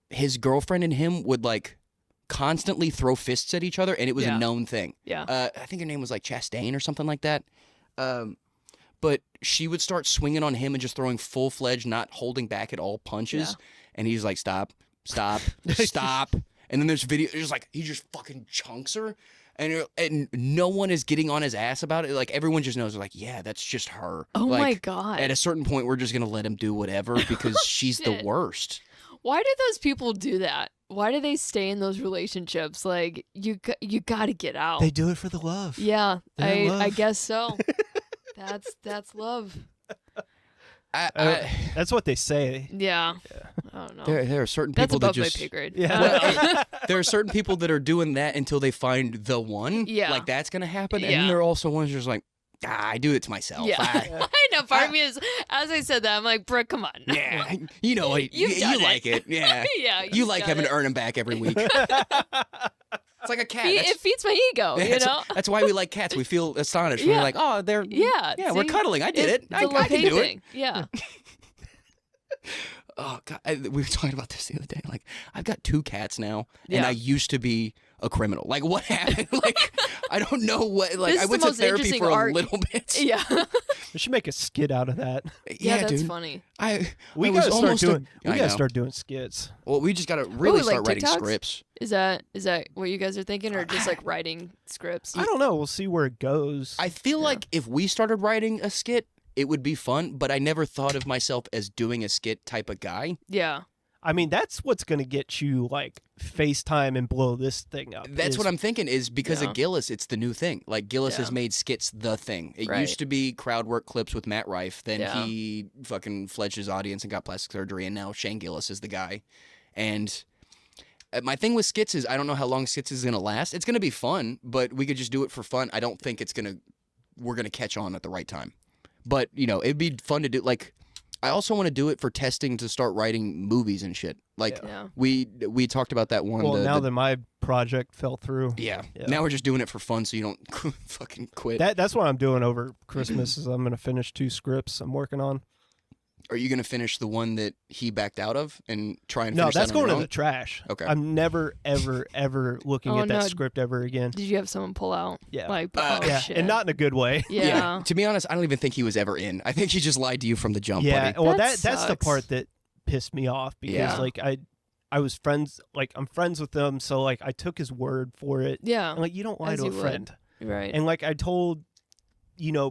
his girlfriend and him would like constantly throw fists at each other, and it was a known thing. Yeah. I think her name was like Chastain or something like that. But she would start swinging on him and just throwing full-fledged, not holding back at all punches, and he's like, stop. And then there's video, it's just like, he just fucking chunks her, and no one is getting on his ass about it. Like, everyone just knows, like, yeah, that's just her. Oh like, my God. At a certain point, we're just going to let him do whatever because she's the worst. Why do those people do that? Why do they stay in those relationships? Like, you got to get out. They do it for the love. Yeah, I guess so. That's love. That's what they say. Yeah. I don't know. There are certain people That's above that just my pay grade. Yeah. there are certain people that are doing that until they find the one. Yeah. Like, that's gonna happen. And Yeah. then there are also ones just like, I do it to myself. Yeah. I know. Part of me is, as I said that, I'm like, Brooke, come on. Yeah, you know it. You've done you like it. Yeah. Yeah. You like having to earn them back every week. It's like a cat. It feeds my ego, you know? That's why we like cats. We feel astonished. Yeah. We're like, oh, they're... Yeah. Yeah, we're cuddling. I did it. It's I a love can do thing. it. Yeah. Oh, God. We were talking about this the other day. Like, I've got 2 cats now, and Yeah. I used to be a criminal. Like, what happened? Like, I don't know what... Like, This I is went the to most therapy interesting for arc. a little bit. Yeah. We should make a skit out of that. Yeah, that's dude. funny. We I was gotta start almost doing. I We gotta know. start doing skits. Well, we just got to really like start writing TikToks? scripts. Is that what you guys are thinking, or just like writing scripts? I don't know. We'll see where it goes. I feel like if we started writing a skit, it would be fun, but I never thought of myself as doing a skit type of guy. Yeah. I mean, that's what's gonna get you like FaceTime and blow this thing up. That's what I'm thinking is because Yeah. of Gillis, it's the new thing. Like, Gillis has Yeah. made skits the thing. It Right. used to be crowd work clips with Matt Rife. Then Yeah. he fucking fledged his audience and got plastic surgery, and now Shane Gillis is the guy. And my thing with skits is I don't know how long skits is going to last. It's going to be fun, but we could just do it for fun. I don't think we're going to catch on at the right time. But, you know, it'd be fun to do. Like, I also want to do it for testing to start writing movies and shit. Like, Yeah. we talked about that one. Well, now that my project fell through. Yeah. Now we're just doing it for fun so you don't fucking quit. That's what I'm doing over Christmas. Is I'm gonna finish 2 scripts I'm working on. Are you going to finish the one that he backed out of and try and No, finish that's that on going your to own? the trash. Okay. I'm never, ever, ever looking Oh, at that no. script ever again. Did you have someone pull out? Yeah. Like, Yeah, shit. and not in a good way. Yeah. To be honest, I don't even think he was ever in. I think he just lied to you from the jump, Yeah. buddy. Well, That that's the sucks. part that pissed me off because Yeah. like I was friends. Like I'm friends with them, so like I took his word for it. Yeah. And like you don't lie As to a you would. friend. Right. And like I told,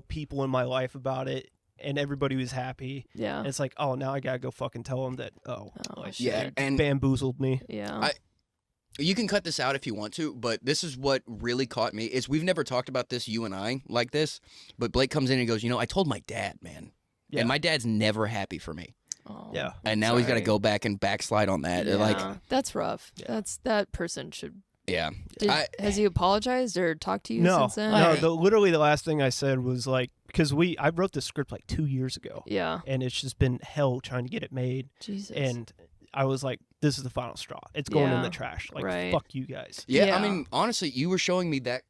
people in my life about it, and everybody was happy. Yeah. And it's like, oh, now I gotta go fucking tell them that. Oh, like, shit. Yeah, and bamboozled me. Yeah. you can cut this out if you want to, but this is what really caught me, is we've never talked about this, you and I, like this, but Blake comes in and goes, I told my dad, man. Yeah. And my dad's never happy for me. Oh, Yeah. And now he's got to sorry. go back and backslide on that. Yeah. Like, That's rough. That person should. yeah. Has he apologized or talked to you No, since then? no. Literally, the last thing I said was like, because I wrote this script like 2 years ago, Yeah. and it's just been hell trying to get it made. Jesus. And I was like, this is the final straw. It's going in Yeah, the trash. Like, right. fuck you guys. Yeah, Yeah. I mean, honestly, you were showing me that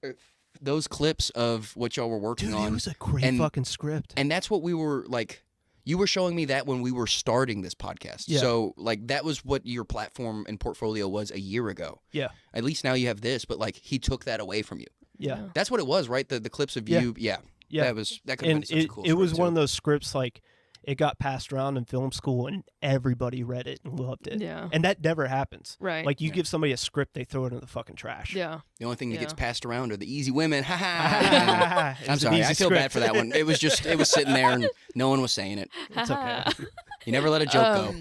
those clips of what y'all were working Dude, on. it was a great and- fucking script. And that's what we were like. You were showing me that when we were starting this podcast. Yeah. So like that was what your platform and portfolio was a year ago. Yeah. At least now you have this, but like he took that away from you. Yeah. Yeah. That's what it was, right? The clips of Yeah. you. Yeah. Yeah. That could have been And such a cool it was script, one of too. those scripts like it got passed around in film school and everybody read it and loved it. Yeah. And that never happens. Right. Like you give somebody a script, they throw it in the fucking trash. Yeah. The only thing that gets Yeah. passed around are the easy women. Ha ha. It's I'm an sorry. easy I feel bad script. for that one. It was sitting there and no one was saying it. It's okay. You never let a joke go.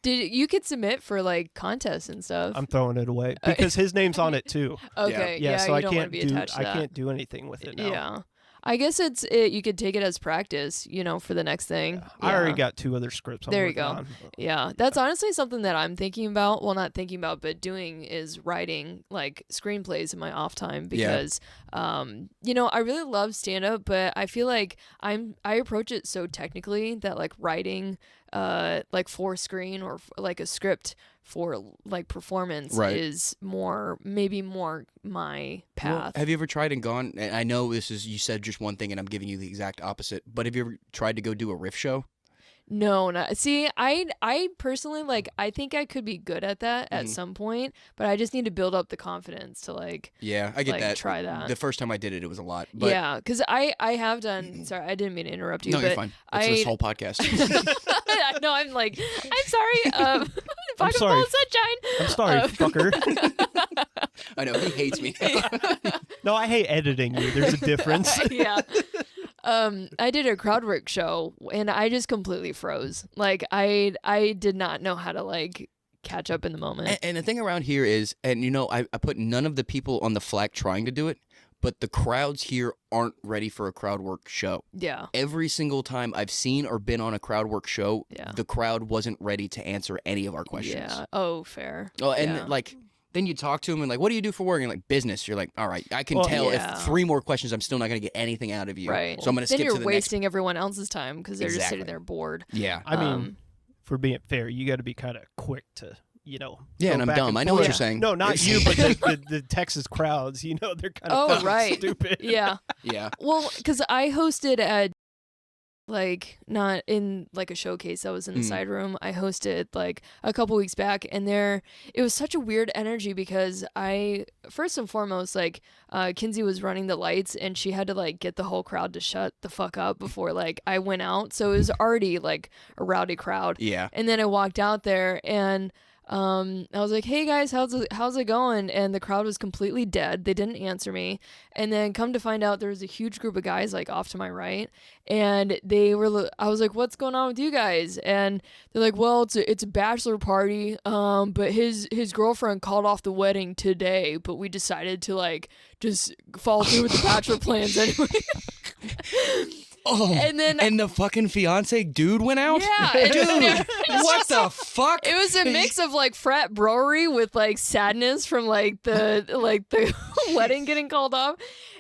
Did you could submit for like contests and stuff? I'm throwing it away because his name's on it too. Okay. Yeah, Yeah. so you I don't want can't to be attached to that. I can't do anything with it now. Yeah. I guess you could take it as practice, for the next thing. I already Yeah. got 2 other scripts I'm There you working go. on. Yeah, that's honestly something that I'm thinking about. Well, not thinking about, but doing is writing like screenplays in my off time because, I really love stand up, but I feel like I approach it so technically that like writing, like for screen or like a script for like performance Right. is maybe more my path. Have you ever tried and gone? And I know you said just one thing, and I'm giving you the exact opposite. But have you ever tried to go do a riff show? No, not see. I personally like. I think I could be good at that at some point, but I just need to build up the confidence to like. Yeah, I get like, that. try that. The first time I did it, it was a lot. But Yeah, because I have done. Sorry, I didn't mean to interrupt you. no, but you're fine. It's this whole podcast. No, I'm like, I'm sorry. I'm Pocket sorry. full of sunshine. I'm sorry, fucker. I know he hates me. No, I hate editing you. There's a difference. Yeah. I did a crowd work show and I just completely froze. Like I did not know how to like catch up in the moment. And the thing around here is, and I put none of the people on the flack trying to do it, but the crowds here aren't ready for a crowd work show. Yeah. Every single time I've seen or been on a crowd work show, Yeah. the crowd wasn't ready to answer any of our questions. Yeah. Oh, fair. Oh, and Yeah. like then you talk to them and like, what do you do for work? And you're like, business. You're like, all right, I can Well, tell yeah. if 3 more questions, I'm still not going to get anything out of you. Right. So I'm going to Then skip you're to the wasting everyone else's time because they're just Exactly. sitting there bored. next. Yeah. I mean, for being fair, you got to be kind of quick to, Yeah, go and I'm back dumb. and I know what forth. you're saying. No, not you, but the Texas crowds. They're kind of Oh, fucking right. stupid. Yeah. Yeah. Well, because I hosted at like not in like a showcase that was in the side room. I hosted like a couple weeks back and it was such a weird energy because I first and foremost like Kinsey was running the lights and she had to like get the whole crowd to shut the fuck up before like I went out. So it was already like a rowdy crowd. Yeah. And then I walked out there and I was like, hey guys, how's it going? And the crowd was completely dead. They didn't answer me. And then come to find out there was a huge group of guys like off to my right. And I was like, what's going on with you guys? And they're like, well, it's a bachelor party. But his girlfriend called off the wedding today, but we decided to like just follow through with the bachelor plans anyway. Oh, and the fucking fiance dude went out? Yeah. Dude, what the fuck? It was a mix of like frat broery with like sadness from like the wedding getting called off.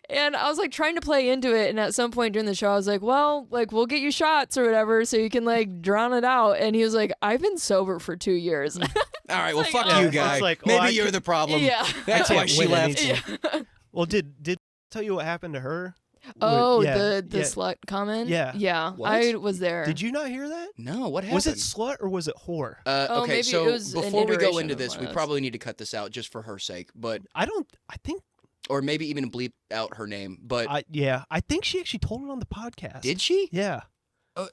And I was like trying to play into it, and at some point during the show I was like, well, like we'll get you shots or whatever so you can like drown it out. And he was like, I've been sober for 2 years. All right, well, like, fuck oh. you, guy. It's like, well, Maybe I you're can't- the problem. Yeah. That's I why can't she win left. anything. Well, did I tell you what happened to her? Oh, Yeah, the yeah. slut comment? Yeah. Yeah. What? I was there. Did you not hear that? No, what happened? Was it slut or was it whore? Oh, Okay, maybe so it was an before we go iteration into of this, one we of those. probably need to cut this out just for her sake, but I think or maybe even bleep out her name. But I think she actually told it on the podcast. did she? Yeah.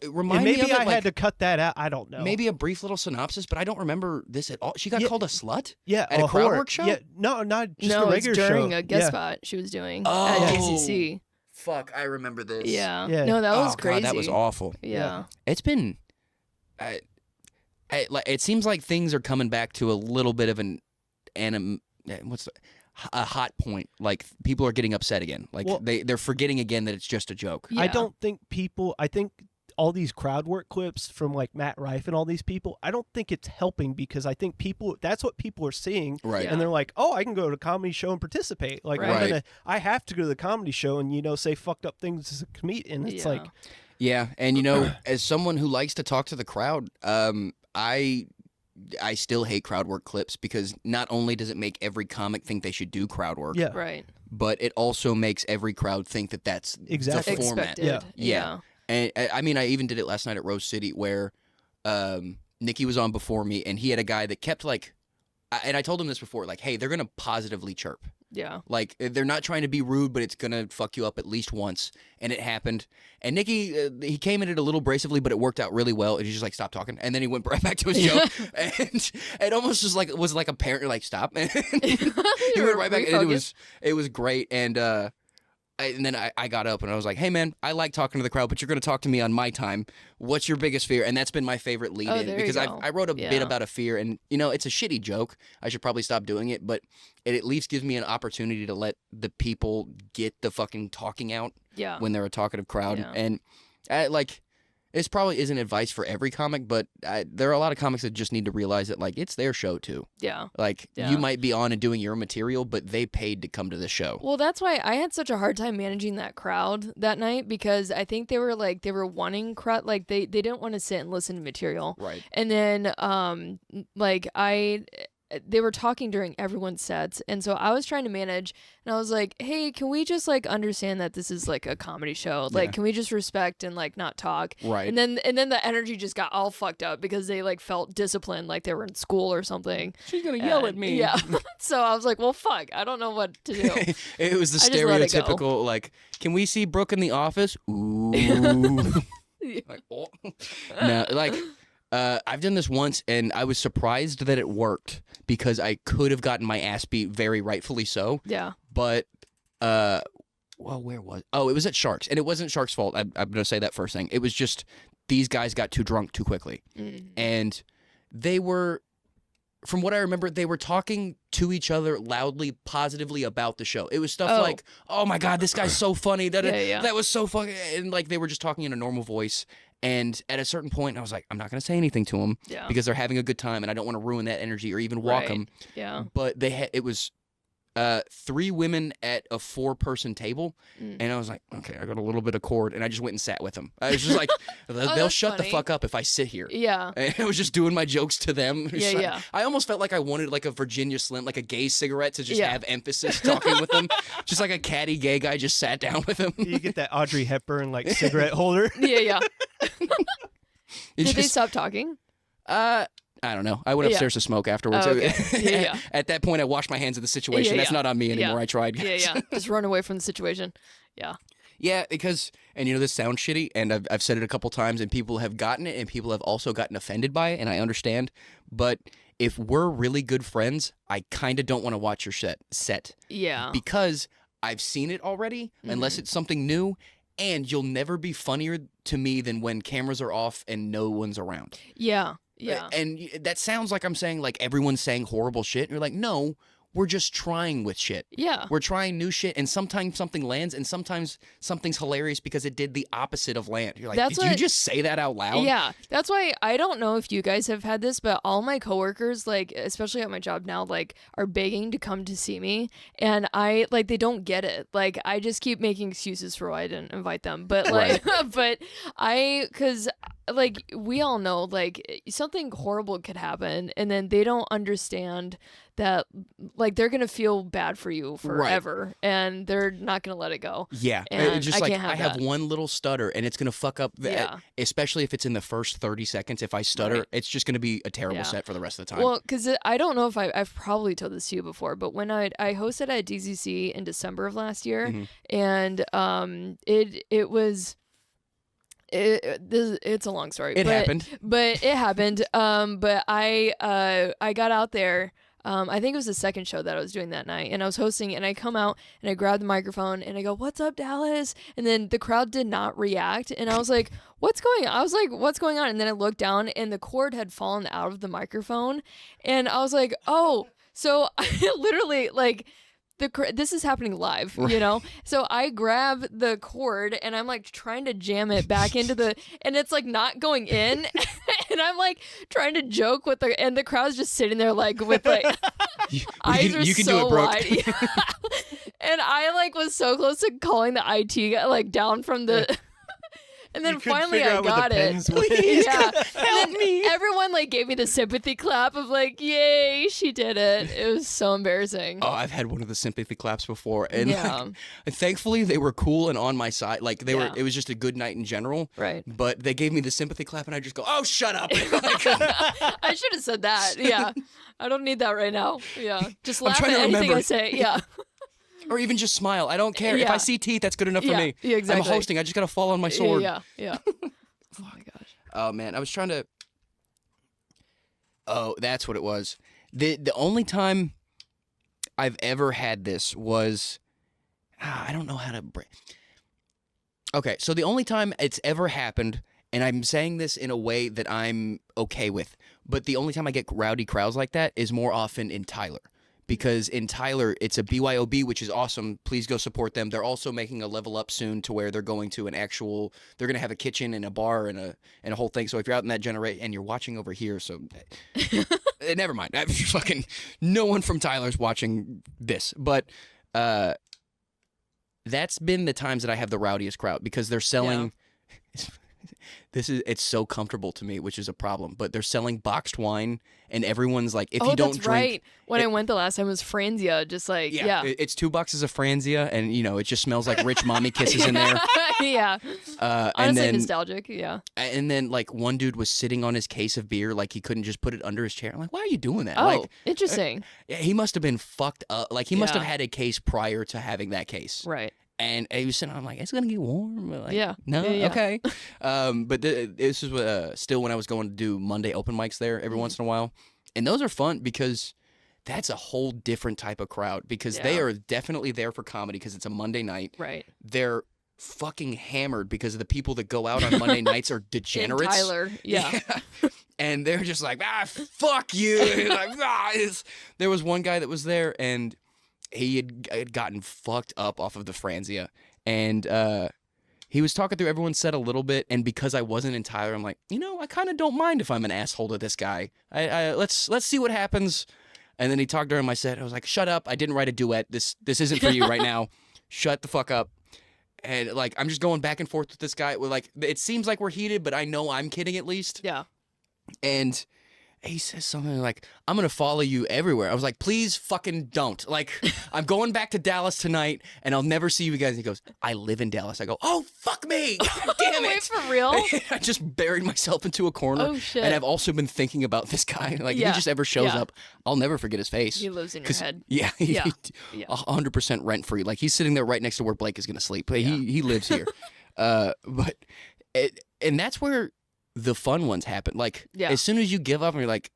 Remind And maybe me of it, I like, had to cut that out. I don't know. maybe a brief little synopsis, but I don't remember this at all. She got Yeah. called a slut? Yeah, at a crowd whore. work show? Yeah, no, not just no, a it's regular during show. a guest yeah. spot she was doing Oh. at JCC. Fuck, I remember this. Yeah. Yeah. No, that was Oh, crazy. God, that was awful. Yeah. It's been, it seems like things are coming back to a little bit of a hot point. Like people are getting upset again. Like Well- they're forgetting again that it's just a joke. Yeah. I don't think I think all these crowd work clips from like Matt Rife and all these people, I don't think it's helping because I think that's what people are seeing. Right. Yeah. And they're like, oh, I can go to a comedy show and participate. Like, Right. I have to go to the comedy show and, say fucked up things as a comedian. It's Yeah. like, Yeah, and as someone who likes to talk to the crowd, I still hate crowd work clips because not only does it make every comic think they should do crowd work, yeah. Right. but it also makes every crowd think that that's Exactly. the format. Expected. Yeah. Yeah. And I mean, I even did it last night at Rose City where Nikki was on before me, and he had a guy that kept like, and I told him this before, like, hey, they're gonna positively chirp. Yeah. Like, they're not trying to be rude, but it's gonna fuck you up at least once, and it happened. And Nikki, he came at it a little abrasively, but it worked out really well. And he's just like, stop talking, and then he went right back to his joke, and it almost just like was like a parent, like, stop, and he went right back, and it was great, and then I got up and I was like, hey, man, I like talking to the crowd, but you're going to talk to me on my time. What's your biggest fear? And that's been my favorite lead-in because I wrote a bit about a fear, and, it's a shitty joke. I should probably stop doing it, but it at least gives me an opportunity to let the people get the fucking talking out when they're a talkative crowd. Yeah. And, this probably isn't advice for every comic, but there are a lot of comics that just need to realize that, like, it's their show, too. Yeah. Like, you might be on and doing your material, but they paid to come to the show. Well, that's why I had such a hard time managing that crowd that night, because I think they were wanting crowd, like, they didn't want to sit and listen to material. Right. And then, they were talking during everyone's sets, and so I was trying to manage, and I was like, hey, can we just like understand that this is like a comedy show, like can we just respect and like not talk? Right. And then the energy just got all fucked up because they like felt disciplined, like they were in school or something. She's gonna yell at me. Yeah. So I was like, well, fuck, I don't know what to do. It was the stereotypical, like, can we see Brooke in the office? Ooh. Like, oh. No, like, I've done this once, and I was surprised that it worked because I could have gotten my ass beat, very rightfully so. Yeah. But, well, where was it? Oh, it was at Sharks, and it wasn't Sharks' fault. I'm going to say that first thing. It was just these guys got too drunk too quickly. And they were, from what I remember, they were talking to each other loudly, positively about the show. It was stuff like, oh my God, this guy's so funny. That was so fucking, and like they were just talking in a normal voice. And at a certain point, I was like, I'm not going to say anything to them because they're having a good time, and I don't want to ruin that energy or even walk them. Yeah. But it was 3 women at a 4-person table, and I was like, okay, I got a little bit of cord, and I just went and sat with them. I was just like, they'll shut the fuck up if I sit here. Yeah. And I was just doing my jokes to them. Yeah. I almost felt like I wanted like a Virginia Slim, like a gay cigarette to just have emphasis talking with them. Just like a catty gay guy just sat down with them. You get that Audrey Hepburn like cigarette holder. Yeah. Did they stop talking? I don't know. I went upstairs to smoke afterwards. Oh, okay. Yeah. At that point, I washed my hands of the situation. That's not on me anymore. I tried. Yeah. Just run away from the situation. Yeah. Yeah, because, and this sounds shitty, and I've said it a couple times, and people have gotten it, and people have also gotten offended by it, and I understand. But if we're really good friends, I kind of don't want to watch your set. Yeah. Because I've seen it already, unless it's something new. And you'll never be funnier to me than when cameras are off and no one's around. Yeah. And that sounds like I'm saying like everyone's saying horrible shit. And you're like, no, we're just trying with shit. Yeah. We're trying new shit, and sometimes something lands, and sometimes something's hilarious because it did the opposite of land. You're like, did you just say that out loud? Yeah. That's why I don't know if you guys have had this, but all my coworkers, like, especially at my job now, like, are begging to come to see me, and they don't get it. Like, I just keep making excuses for why I didn't invite them. But, like, because like, we all know, like, something horrible could happen, and then they don't understand that, like, they're gonna feel bad for you forever, and they're not gonna let it go. Yeah, and just I like, can't have I have one little stutter, and it's gonna fuck up, especially if it's in the first 30 seconds. If I stutter, it's just gonna be a terrible set for the rest of the time. Well, because I don't know if I've probably told this to you before, but when I hosted at DZC in December of last year, and it was. It's a long story. It happened. But I got out there. I think it was the second show that I was doing that night, and I was hosting, and I come out and I grab the microphone and I go, "What's up, Dallas?" And then the crowd did not react, and I was like, "What's going on?" I was like, "What's going on?" And then I looked down, and the cord had fallen out of the microphone, and I was like, "Oh." So I literally, like, this is happening live, you know? So I grab the cord and I'm like trying to jam it back into and it's like not going in. And I'm like trying to joke and the crowd's just sitting there like with like eyes are so wide. And I like was so close to calling the IT guy like down from the And then You couldn't finally figure I out where the got it. pens went. Yeah. Help me. Everyone like gave me the sympathy clap of like, yay, she did it. It was so embarrassing. Oh, I've had one of the sympathy claps before, and Yeah. like, thankfully they were cool and on my side. Like they were, Yeah. it was just a good night in general. Right. But they gave me the sympathy clap, and I just go, "Oh, shut up!" Like, I should have said that. Yeah. I don't need that right now. Yeah. Just laugh at trying to anything remember. I say. Yeah. or even just smile. I don't care if Yeah. I see teeth. That's good enough for Yeah. me. Yeah, exactly. I'm hosting. I just gotta fall on my sword. Yeah. Yeah. Oh my gosh. Oh man, I was trying to. Oh, that's what it was. The only time I've ever had this was, I don't know how to break. Okay, so the only time it's ever happened, and I'm saying this in a way that I'm okay with, but the only time I get rowdy crowds like that is more often in Tyler. Because in Tyler, it's a BYOB, which is awesome. Please go support them. They're also making a level up soon to where they're going to an actual, they're going to have a kitchen and a bar and a whole thing. So if you're out in that generation, and you're watching over here, so never mind. Fucking no one from Tyler's watching this. But that's been the times that I have the rowdiest crowd because they're selling. Yeah. It's so comfortable to me, which is a problem. But they're selling boxed wine, and everyone's like, if you don't that's drink, right. When I went the last time, it was Franzia. Just like it's 2 boxes of Franzia, and it just smells like rich mommy kisses in there. Yeah. And Honestly, then, nostalgic. Yeah. And then like one dude was sitting on his case of beer, like he couldn't just put it under his chair. I'm like, why are you doing that? Oh, Like, interesting. yeah, he must have been fucked up. Like he must have Yeah. had a case prior to having that case. Right. And he was sitting, I'm like, it's gonna get warm. Like, Yeah. No. Yeah. Okay. But this is still when I was going to do Monday open mics there every once in a while, and those are fun because that's a whole different type of crowd because they Yeah. are definitely there for comedy because it's a Monday night. Right. They're fucking hammered because of the people that go out on Monday nights are degenerates. In Tyler. Yeah. And they're just like, fuck you. Like, there was one guy that was there and he had gotten fucked up off of the Franzia, and he was talking through everyone's set a little bit, and because I wasn't in Tyler, I'm like, I kind of don't mind if I'm an asshole to this guy. Let's see what happens. And then he talked during my set. I was like, shut up. I didn't write a duet. This isn't for you right now. Shut the fuck up. And like, I'm just going back and forth with this guy. We're like, it seems like we're heated, but I know I'm kidding at least. Yeah. And he says something like, I'm going to follow you everywhere. I was like, please fucking don't. Like, I'm going back to Dallas tonight, and I'll never see you guys. And he goes, I live in Dallas. I go, oh, fuck me. God damn it. Wait, for real? I just buried myself into a corner. Oh, shit. And I've also been thinking about this guy. Like, if he just ever shows up, I'll never forget his face. He lives in your head. Yeah. Yeah. 100% rent free. Like, he's sitting there right next to where Blake is going to sleep. He lives here. And that's where the fun ones happen. Like, as soon as you give up and you're like,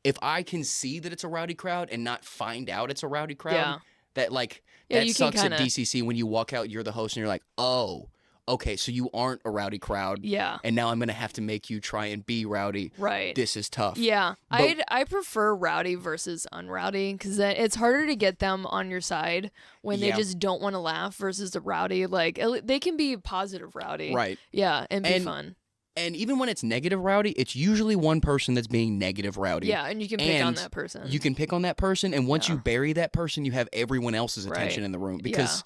if I can see that it's a rowdy crowd and not find out it's a rowdy crowd, that like that you sucks can at DCC when you walk out, you're the host, and you're like, oh, okay, so you aren't a rowdy crowd. Yeah. And now I'm gonna have to make you try and be rowdy. Right. This is tough. Yeah. But- I prefer rowdy versus unrowdy because then it's harder to get them on your side when they just don't want to laugh versus the rowdy. Like they can be positive rowdy. Right. Yeah, and be fun. And even when it's negative rowdy, it's usually one person that's being negative rowdy. Yeah, and you can pick on And that person. You can pick on that person, and once you bury that person, you have everyone else's attention Right. in the room because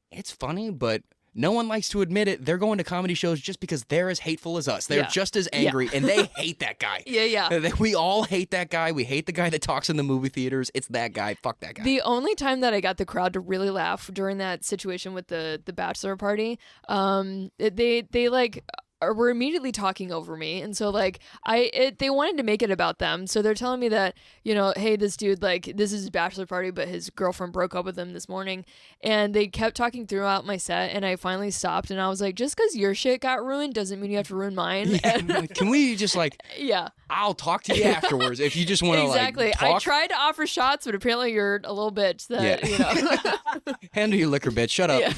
it's funny, but no one likes to admit it. They're going to comedy shows just because they're as hateful as us. They're just as angry, and they hate that guy. Yeah. We all hate that guy. We hate the guy that talks in the movie theaters. It's that guy. Fuck that guy. The only time that I got the crowd to really laugh during that situation with the bachelor party, they like were immediately talking over me, and so like they wanted to make it about them, so they're telling me that hey, this dude, like, this is his bachelor party, but his girlfriend broke up with him this morning, and they kept talking throughout my set, and I finally stopped, and I was like, just because your shit got ruined doesn't mean you have to ruin mine. Like, can we just like? Yeah. I'll talk to you afterwards if you just want to Exactly. like I talk. tried to offer shots, but apparently you're a little bitch. That Handle your liquor, bitch. Shut up.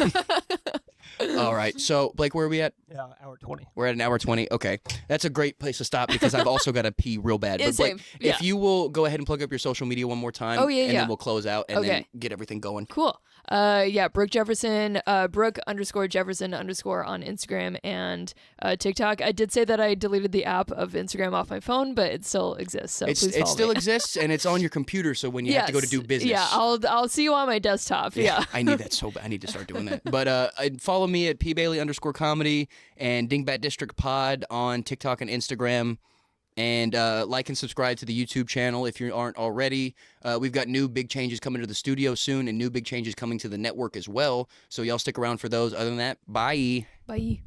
All right. So, Blake, where are we at? Yeah, hour 20. We're at an hour 20. Okay. That's a great place to stop because I've also got to pee real bad. Yeah, But Blake, same. Yeah. if you will go ahead and plug up your social media one more time. Oh, yeah, and yeah. then we'll close out and then Okay. get everything going. Cool. Brooke Jefferson, Brooke_Jefferson_ on Instagram and TikTok. I did say that I deleted the app of Instagram off my phone, but it still exists. So please follow It still me. exists and it's on your computer. So when you have to go to do business. Yeah, I'll see you on my desktop. Yeah. I need that so bad. I need to start doing that. But follow me at pbailey_comedy. and Dingbat District Pod on TikTok and Instagram. And like and subscribe to the YouTube channel if you aren't already. We've got new big changes coming to the studio soon and new big changes coming to the network as well. So y'all stick around for those. Other than that, bye. Bye.